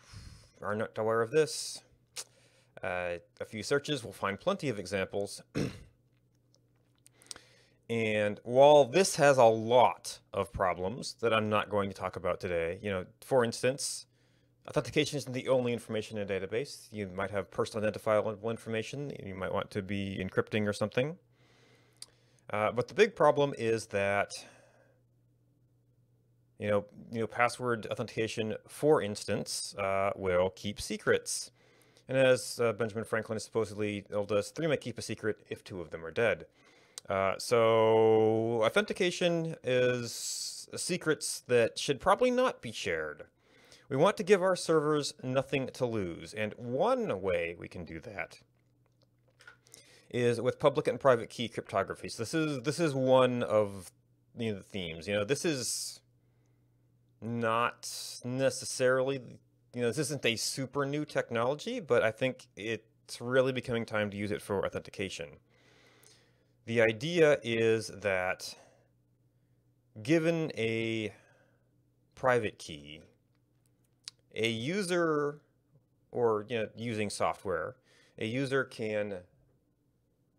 are not aware of this, a few searches will find plenty of examples. And while this has a lot of problems that I'm not going to talk about today, for instance, authentication isn't the only information in a database. You might have personal identifiable information that you might want to be encrypting or something. But the big problem is that, password authentication, for instance, will keep secrets. And as Benjamin Franklin has supposedly told us, 3 might keep a secret if 2 of them are dead. So authentication is secrets that should probably not be shared. We want to give our servers nothing to lose, and one way we can do that is with public and private key cryptography. So this is one of the themes. This is not necessarily, this isn't a super new technology, but I think it's really becoming time to use it for authentication. The idea is that given a private key, a user, or using software, a user can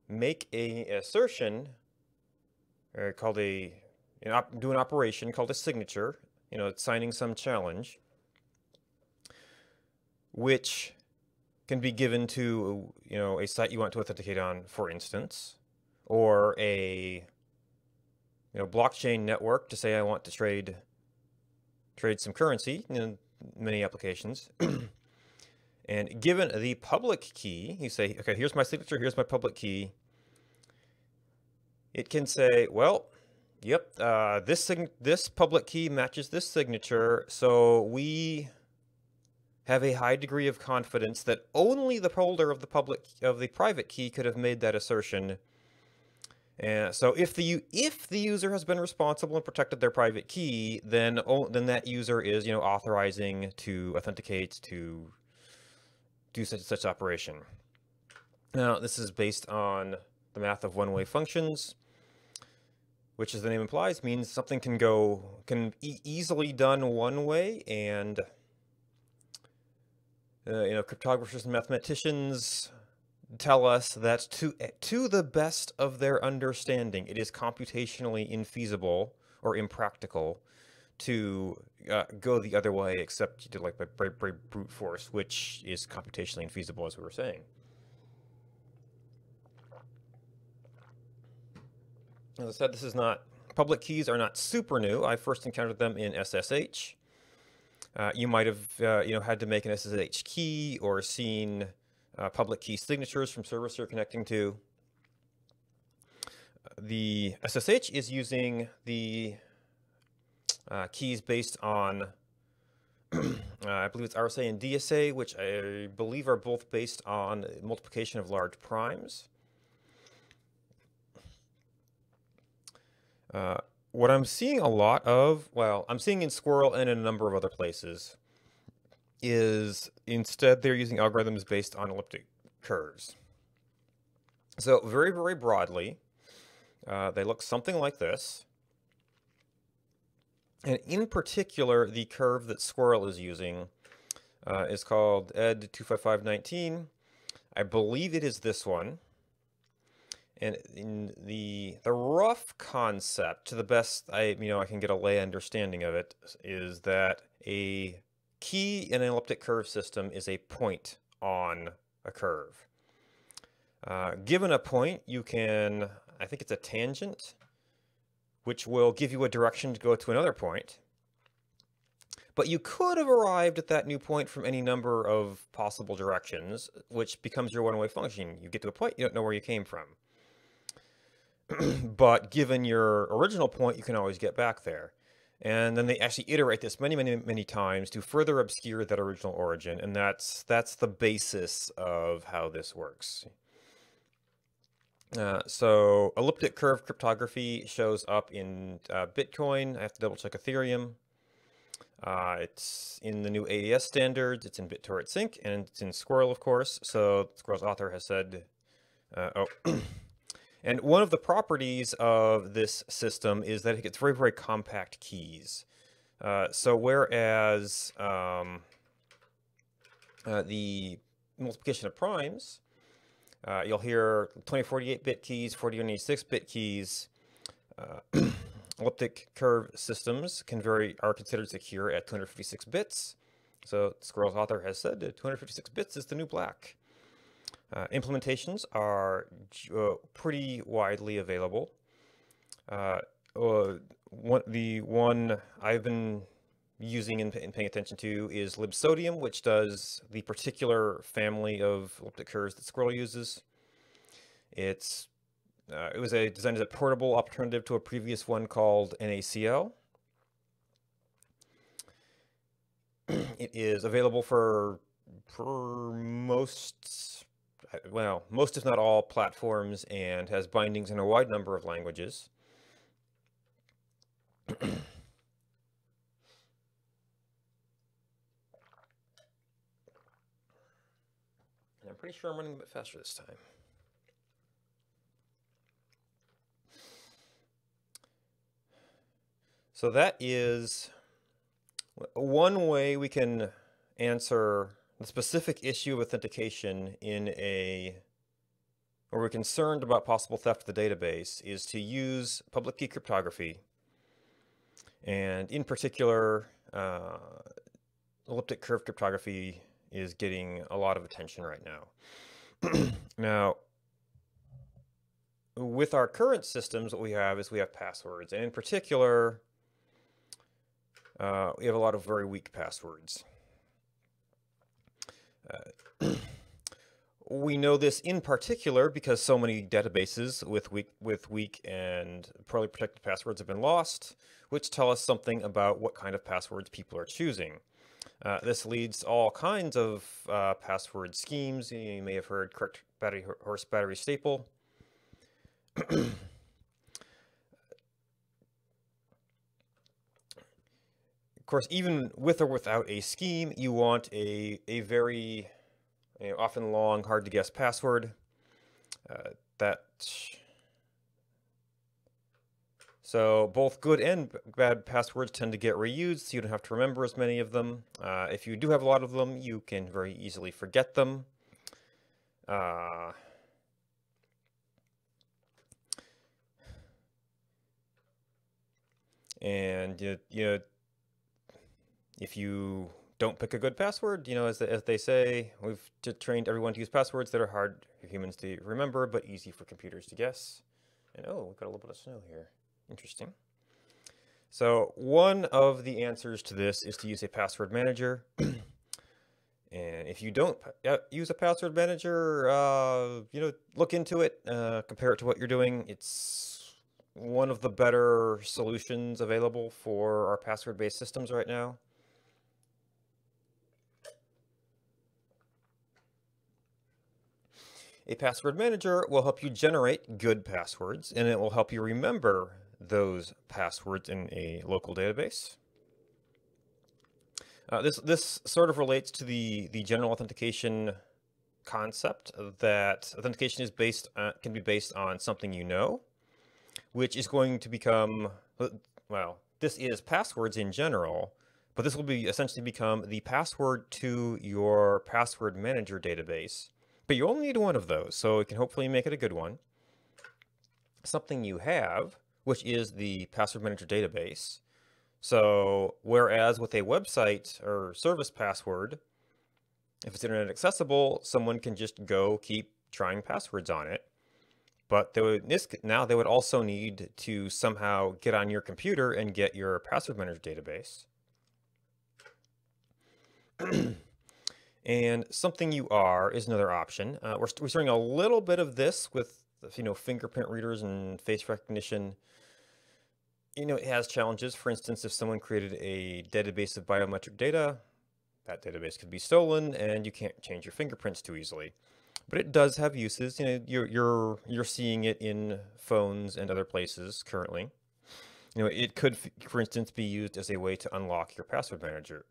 make an assertion, called do an operation called a signature, signing some challenge, which can be given to a site you want to authenticate on, for instance, or a blockchain network to say I want to trade some currency in many applications. And given the public key, you say, okay, here's my signature, here's my public key. It can say, well, yep, this public key matches this signature, so we have a high degree of confidence that only the holder of the private key could have made that assertion. And so if the user has been responsible and protected their private key, then that user is authorizing to authenticate to do such operation. Now this is based on the math of one-way functions, which, as the name implies, means something can easily done one way, and cryptographers and mathematicians tell us that to the best of their understanding, it is computationally infeasible or impractical to go the other way, except you do like by brute force, which is computationally infeasible, as we were saying. As I said, public keys are not super new. I first encountered them in SSH. You might have had to make an SSH key or seen public key signatures from servers you're connecting to. The SSH is using the keys based on I believe it's RSA and DSA, which I believe are both based on multiplication of large primes. What I'm seeing a lot of, I'm seeing in SQRL and in a number of other places, is instead they're using algorithms based on elliptic curves. So very, very broadly, they look something like this. And in particular, the curve that SQRL is using is called ED 25519. I believe it is this one. And in the rough concept, to the best I can get a lay understanding of it, is that a key in an elliptic curve system is a point on a curve. Given a point, you can, I think it's a tangent, which will give you a direction to go to another point. But you could have arrived at that new point from any number of possible directions, which becomes your one-way function. You get to a point, you don't know where you came from. But given your original point, you can always get back there. And then they actually iterate this many, many, many times to further obscure that original origin. And that's the basis of how this works. So elliptic curve cryptography shows up in Bitcoin. I have to double check Ethereum. It's in the new AES standards. It's in BitTorrent Sync, and it's in SQRL, of course. So SQRL's author has said, and one of the properties of this system is that it gets very, very compact keys. So whereas the multiplication of primes, you'll hear 2048-bit keys, 4096-bit keys. Elliptic curve systems are considered secure at 256 bits. So SQRL's author has said that 256 bits is the new black. Implementations are pretty widely available. The one I've been using and paying attention to is libsodium, which does the particular family of elliptic curves that SQRL uses. It was designed as a portable alternative to a previous one called NaCl. It is available for most if not all platforms, and has bindings in a wide number of languages. And I'm pretty sure I'm running a bit faster this time. So that is one way we can answer the specific issue of authentication where we're concerned about possible theft of the database, is to use public key cryptography. And in particular, elliptic curve cryptography is getting a lot of attention right now. Now, with our current systems, what we have is we have passwords, and in particular, we have a lot of very weak passwords. We know this in particular because so many databases with weak and poorly protected passwords have been lost, which tell us something about what kind of passwords people are choosing. This leads to all kinds of password schemes. You may have heard correct horse battery staple. Of course, even with or without a scheme, you want a very often long, hard to guess password. So both good and bad passwords tend to get reused, so you don't have to remember as many of them. If you do have a lot of them, you can very easily forget them. And if you don't pick a good password, as they say, we've trained everyone to use passwords that are hard for humans to remember, but easy for computers to guess. And oh, we've got a little bit of snow here. Interesting. So one of the answers to this is to use a password manager. And if you don't use a password manager, look into it, compare it to what you're doing. It's one of the better solutions available for our password-based systems right now. A password manager will help you generate good passwords, and it will help you remember those passwords in a local database. This sort of relates to the general authentication concept that authentication is can be based on something you know, which is going to become, well, this is passwords in general, but this will essentially become the password to your password manager database. But you only need one of those, so it can hopefully make it a good one. Something you have, which is the password manager database. So whereas with a website or service password, if it's internet accessible, someone can just go keep trying passwords on it. But now they would also need to somehow get on your computer and get your password manager database. And something you are is another option. We're starting a little bit of this with fingerprint readers and face recognition. It has challenges. For instance, if someone created a database of biometric data, that database could be stolen, and you can't change your fingerprints too easily. But it does have uses. You're seeing it in phones and other places currently. It could, for instance, be used as a way to unlock your password manager.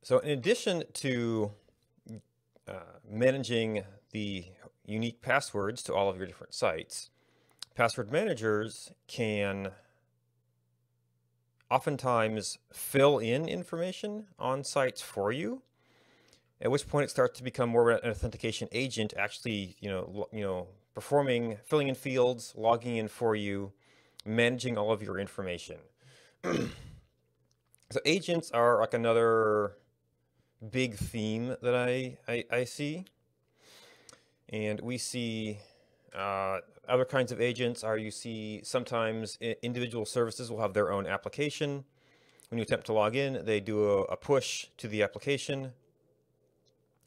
So in addition to managing the unique passwords to all of your different sites, password managers can oftentimes fill in information on sites for you, at which point it starts to become more of an authentication agent, actually, filling in fields, logging in for you, managing all of your information. So agents are like another big theme that I see. And we see other kinds of agents you see sometimes individual services will have their own application. When you attempt to log in, they do a push to the application,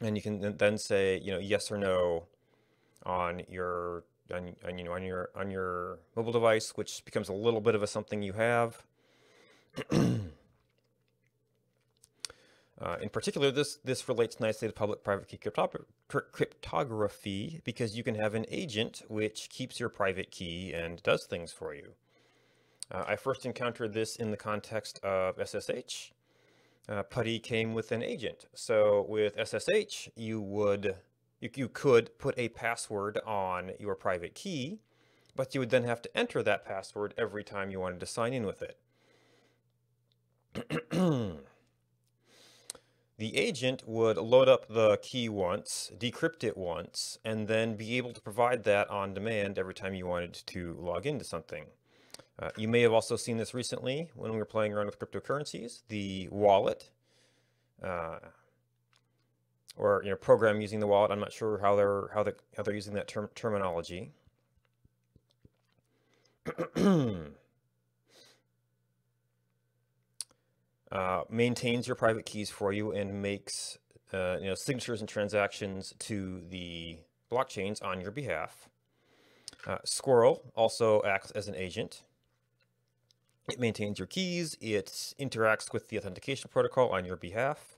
and you can then say yes or no on your mobile device, which becomes a little bit of something you have. In particular, this relates nicely to public-private key cryptography because you can have an agent which keeps your private key and does things for you. I first encountered this in the context of SSH. PuTTY came with an agent. So with SSH, you could put a password on your private key, but you would then have to enter that password every time you wanted to sign in with it. The agent would load up the key once, decrypt it once, and then be able to provide that on demand every time you wanted to log into something. You may have also seen this recently when we were playing around with cryptocurrencies. The wallet, or program using the wallet. I'm not sure how they're using that terminology. Maintains your private keys for you and makes signatures and transactions to the blockchains on your behalf. SQRL also acts as an agent. It maintains your keys. It interacts with the authentication protocol on your behalf.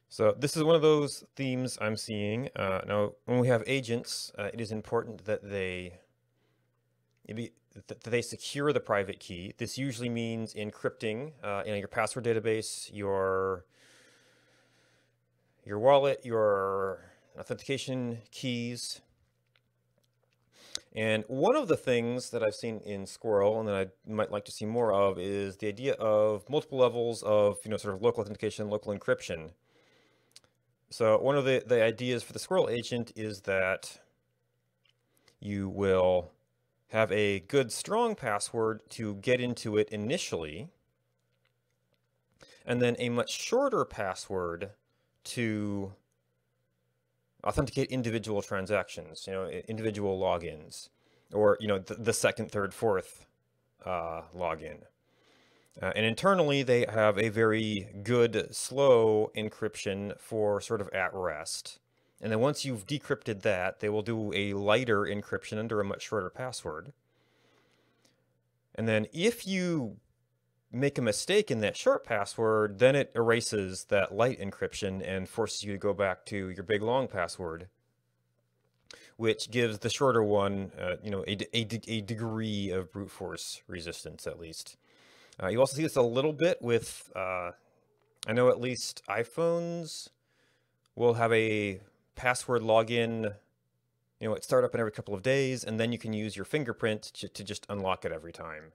So this is one of those themes I'm seeing. Now, when we have agents, it is important that they secure the private key. This usually means encrypting your password database, your wallet, your authentication keys. And one of the things that I've seen in SQRL and that I might like to see more of is the idea of multiple levels of sort of local authentication, local encryption. So one of the ideas for the SQRL agent is that you will have a good, strong password to get into it initially, and then a much shorter password to authenticate individual transactions, individual logins, or the second, third, fourth login. And internally, they have a very good, slow encryption for sort of at rest. And then once you've decrypted that, they will do a lighter encryption under a much shorter password. And then if you make a mistake in that short password, then it erases that light encryption and forces you to go back to your big long password, which gives the shorter one, a degree of brute force resistance, at least. You also see this a little bit with, I know at least iPhones will have a password login, at startup in every couple of days, and then you can use your fingerprint to just unlock it every time.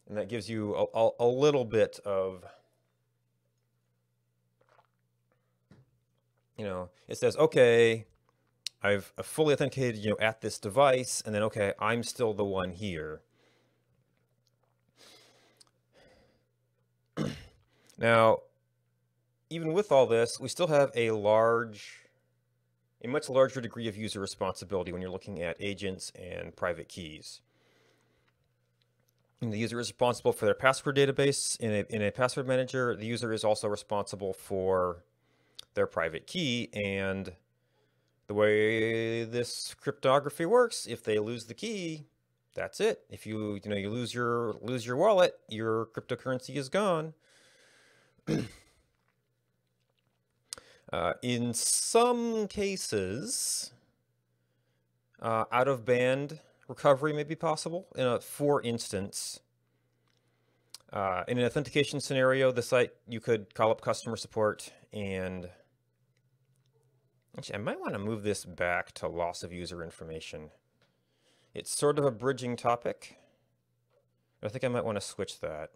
And that gives you a little bit of, it says, okay, I've fully authenticated, at this device, and then, okay, I'm still the one here. Now, even with all this, we still have a much larger degree of user responsibility when you're looking at agents and private keys. And the user is responsible for their password database. In a password manager, the user is also responsible for their private key. And the way this cryptography works, if they lose the key, that's it. If you lose your wallet, your cryptocurrency is gone. In some cases, out-of-band recovery may be possible. For instance, in an authentication scenario, the site, you could call up customer support and... Actually, I might want to move this back to loss of user information. It's sort of a bridging topic. I think I might want to switch that.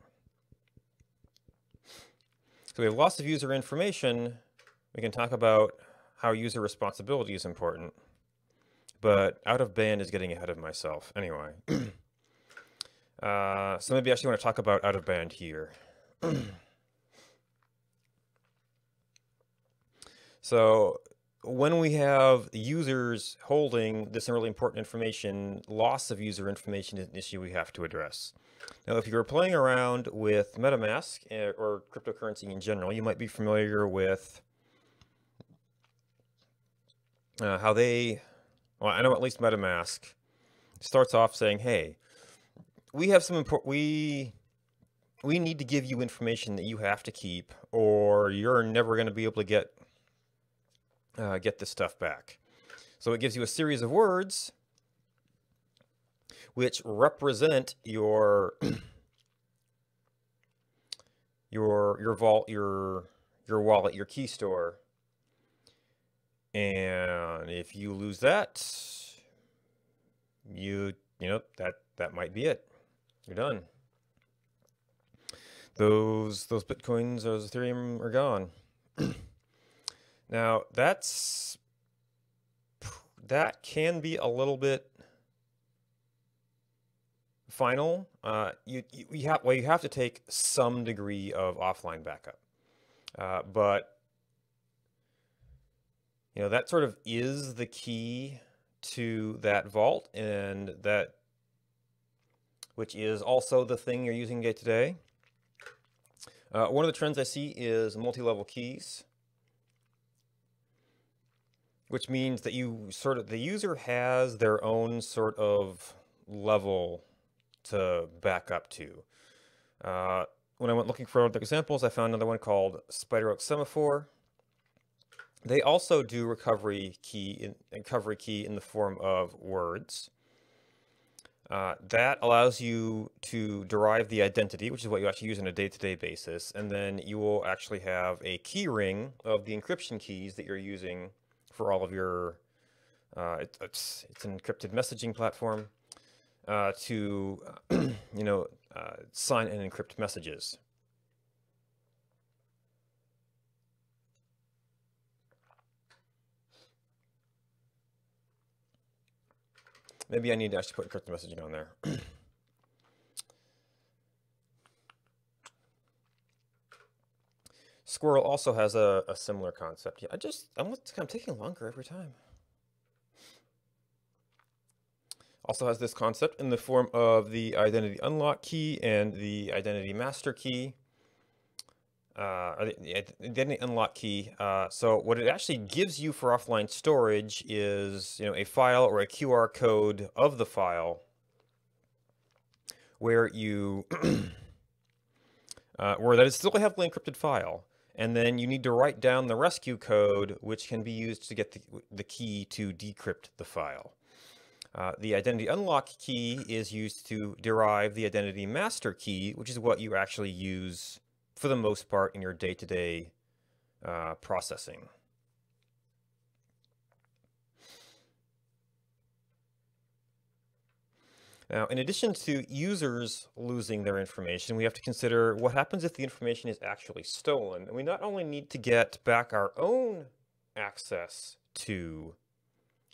So we have loss of user information. We can talk about how user responsibility is important, but out of band is getting ahead of myself. Anyway, so maybe I actually want to talk about out of band here. So when we have users holding this really important information, loss of user information is an issue we have to address. Now, if you're playing around with MetaMask or cryptocurrency in general, you might be familiar with how they, well, I know at least MetaMask starts off saying, hey, we have some we need to give you information that you have to keep, or you're never going to be able to get this stuff back. So it gives you a series of words which represent your your vault, your wallet, your key store. And if you lose that, you know that might be it. You're done. Those Bitcoins, those Ethereum are gone. Now that can be a little bit final. You have to take some degree of offline backup, but you know that sort of is the key to that vault, and that which is also the thing you're using day to day. One of the trends I see is multi-level keys, which means that the user has their own sort of level to back up to. When I went looking for other examples, I found another one called Spider Oak Semaphore. They also do recovery key in the form of words. That allows you to derive the identity, which is what you actually use on a day-to-day basis, and then you will actually have a key ring of the encryption keys that you're using for all of your. It's an encrypted messaging platform to sign and encrypt messages. Maybe I need to actually put encrypted messaging on there. SQRL also has a similar concept. Yeah, I'm taking longer every time. Also has this concept in the form of the identity unlock key and the identity master key. The identity unlock key. So what it actually gives you for offline storage is, a file or a QR code of the file where you where that is still a heavily encrypted file, and then you need to write down the rescue code, which can be used to get the key to decrypt the file. The identity unlock key is used to derive the identity master key, which is what you actually use for the most part in your day-to-day processing. Now, in addition to users losing their information, we have to consider what happens if the information is actually stolen. And we not only need to get back our own access to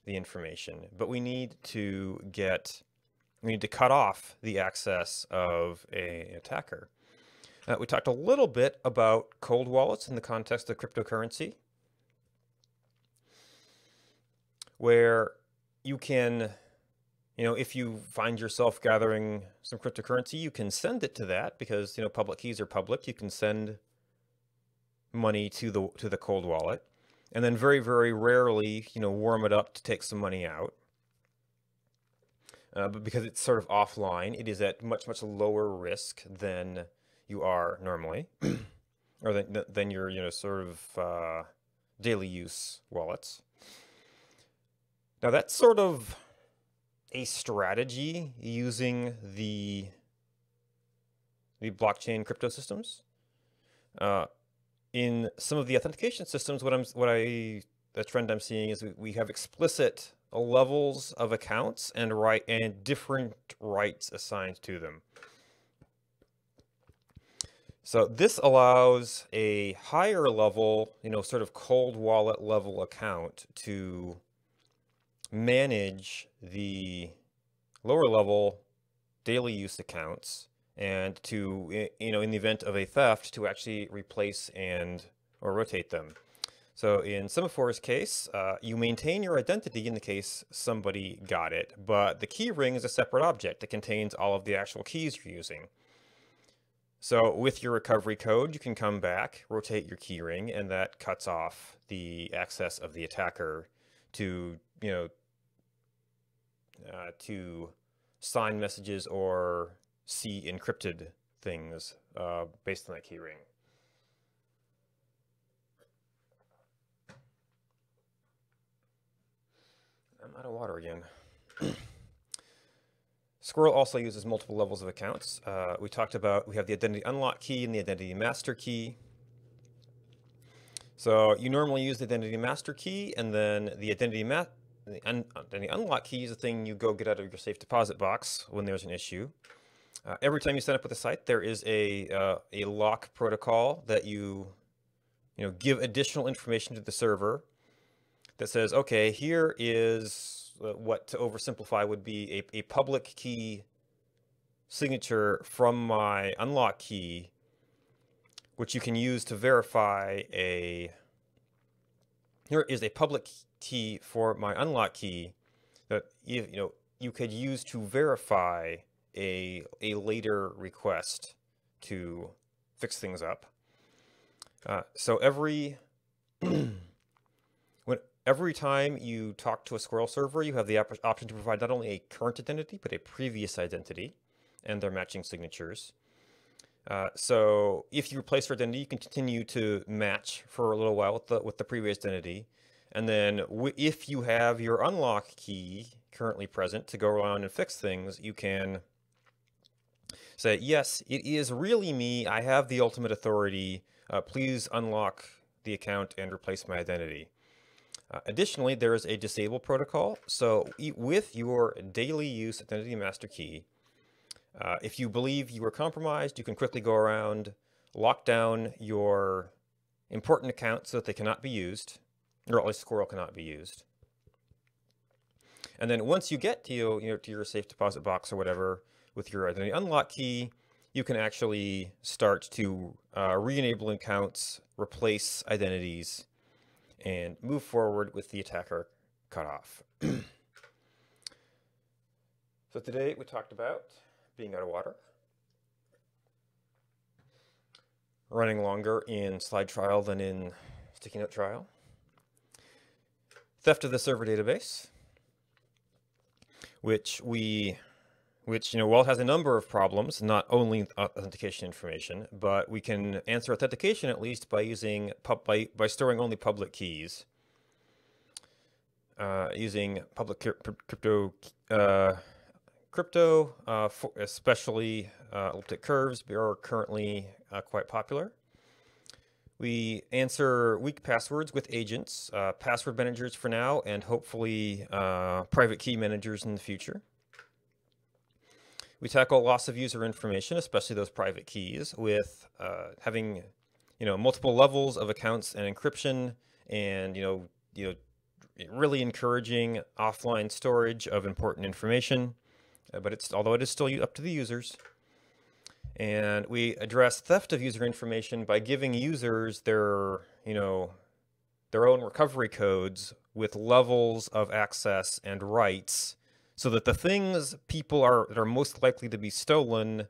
the information, but we need to cut off the access of an attacker. We talked a little bit about cold wallets in the context of cryptocurrency, where you can, if you find yourself gathering some cryptocurrency, you can send it to that because, public keys are public. You can send money to the cold wallet, and then very, very rarely, warm it up to take some money out. But because it's sort of offline, it is at much, much lower risk than you are normally, or than your, sort of daily use wallets. Now that's sort of a strategy using the blockchain crypto systems. In some of the authentication systems, the trend I'm seeing is we have explicit levels of accounts and different rights assigned to them. So this allows a higher level, sort of cold wallet level account to manage the lower level daily use accounts, and to, in the event of a theft, to actually replace or rotate them. So in Semaphore's case, you maintain your identity in the case somebody got it, but the key ring is a separate object. It contains all of the actual keys you're using. So with your recovery code, you can come back, rotate your key ring, and that cuts off the access of the attacker to, to sign messages or see encrypted things based on that key ring. I'm out of water again. SQRL also uses multiple levels of accounts. We talked about, we have the identity unlock key and the identity master key. So you normally use the identity master key, and then the identity unlock key is the thing you go get out of your safe deposit box when there's an issue. Every time you sign up with a site, there is a lock protocol that you give additional information to the server that says, okay, here is what, to oversimplify, would be a public key signature from my unlock key, which you can use to verify here is a public key for my unlock key that you could use to verify a later request to fix things up. So every time you talk to a SQRL server, you have the option to provide not only a current identity, but a previous identity and their matching signatures. So if you replace your identity, you can continue to match for a little while with the previous identity. And then if you have your unlock key currently present to go around and fix things, you can say, yes, it is really me. I have the ultimate authority. Please unlock the account and replace my identity. Additionally, there is a disable protocol. So with your daily use identity master key, if you believe you were compromised, you can quickly go around, lock down your important accounts so that they cannot be used, or at least SQRL cannot be used. And then once you get to your safe deposit box or whatever with your identity unlock key, you can actually start to re-enable accounts, replace identities, and move forward with the attacker cutoff. So today we talked about being out of water, running longer in slide trial than in sticky note trial, theft of the server database, which while it has a number of problems, not only authentication information, but we can answer authentication at least by using by storing only public keys, using public crypto, especially elliptic curves, are currently quite popular. We answer weak passwords with agents, password managers for now, and hopefully private key managers in the future. We tackle loss of user information, especially those private keys, with having multiple levels of accounts and encryption, and really encouraging offline storage of important information. But although it is still up to the users. And we address theft of user information by giving users their own recovery codes with levels of access and rights, so that the things that are most likely to be stolen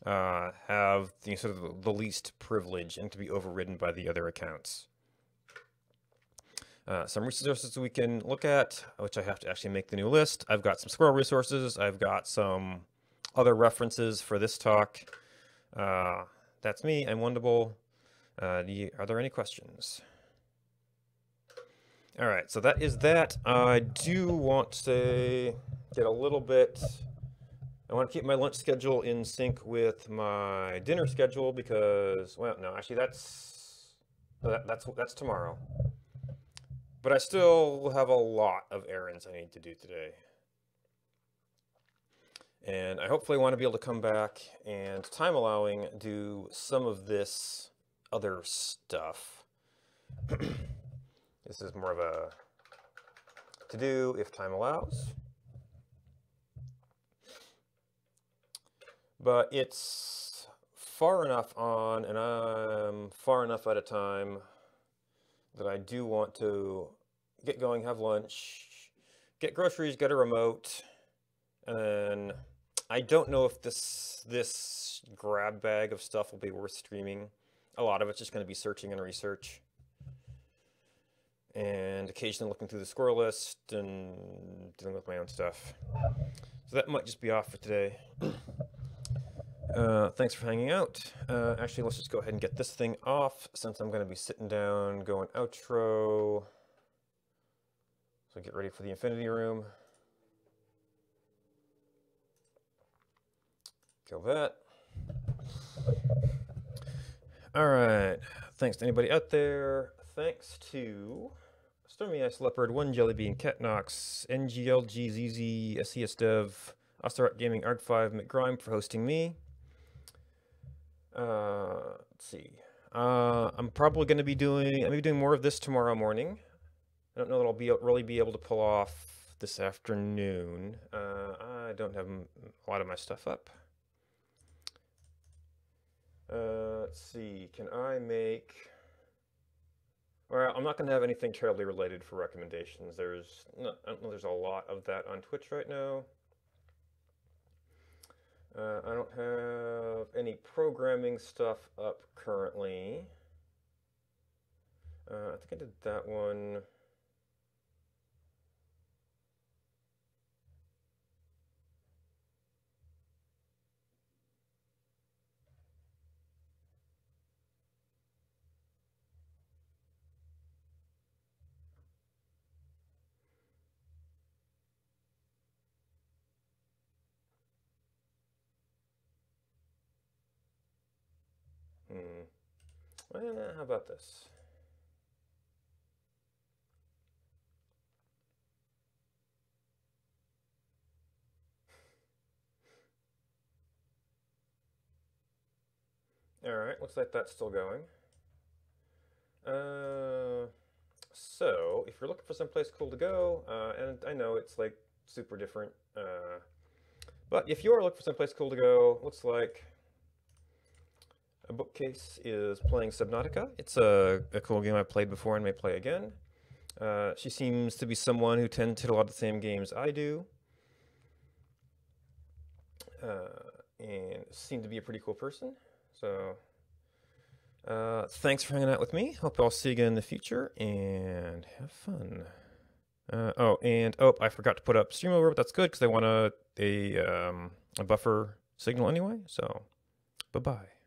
have sort of the least privilege and to be overridden by the other accounts. Some resources we can look at, which I have to actually make the new list. I've got some SQRL resources. I've got some other references for this talk. That's me. I'm Wonderful. Are there any questions? All right, so that is that. I do want to get a little bit. I want to keep my lunch schedule in sync with my dinner schedule because, well, no, actually that's tomorrow. But I still have a lot of errands I need to do today. And I hopefully want to be able to come back and, time allowing, do some of this other stuff. This is more of a to-do if time allows. But it's far enough on, and I'm far enough at a time that I do want to get going, have lunch, get groceries, get a remote, and then I don't know if this grab bag of stuff will be worth streaming. A lot of it's just going to be searching and research, and occasionally looking through the SQRL list and dealing with my own stuff. So that might just be off for today. Thanks for hanging out. Actually, let's just go ahead and get this thing off since I'm going to be sitting down, going outro. So get ready for the infinity room. Kill that. All right. Thanks to anybody out there. Thanks to Stormy Ice Leopard, One Jellybean, Catnox, NGLGZZ, SESDev, Osterat Gaming, Arg5, McGrime for hosting me. Let's see. I'm probably going to be doing more of this tomorrow morning. I don't know that I'll really be able to pull off this afternoon. I don't have a lot of my stuff up. Let's see. Can I make? Well, I'm not going to have anything terribly related for recommendations. I don't know. There's a lot of that on Twitch right now. I don't have any programming stuff up currently. I think I did that one. How about this? All right, looks like that's still going. So if you're looking for someplace cool to go, and I know it's like super different, but if you are looking for someplace cool to go, looks like a bookcase is playing Subnautica. It's a cool game I've played before and may play again. She seems to be someone who tends to hit a lot of the same games I do. And seemed to be a pretty cool person. So thanks for hanging out with me. Hope I'll see you again in the future and have fun. I forgot to put up stream over, but that's good because I want a buffer signal anyway. So bye-bye.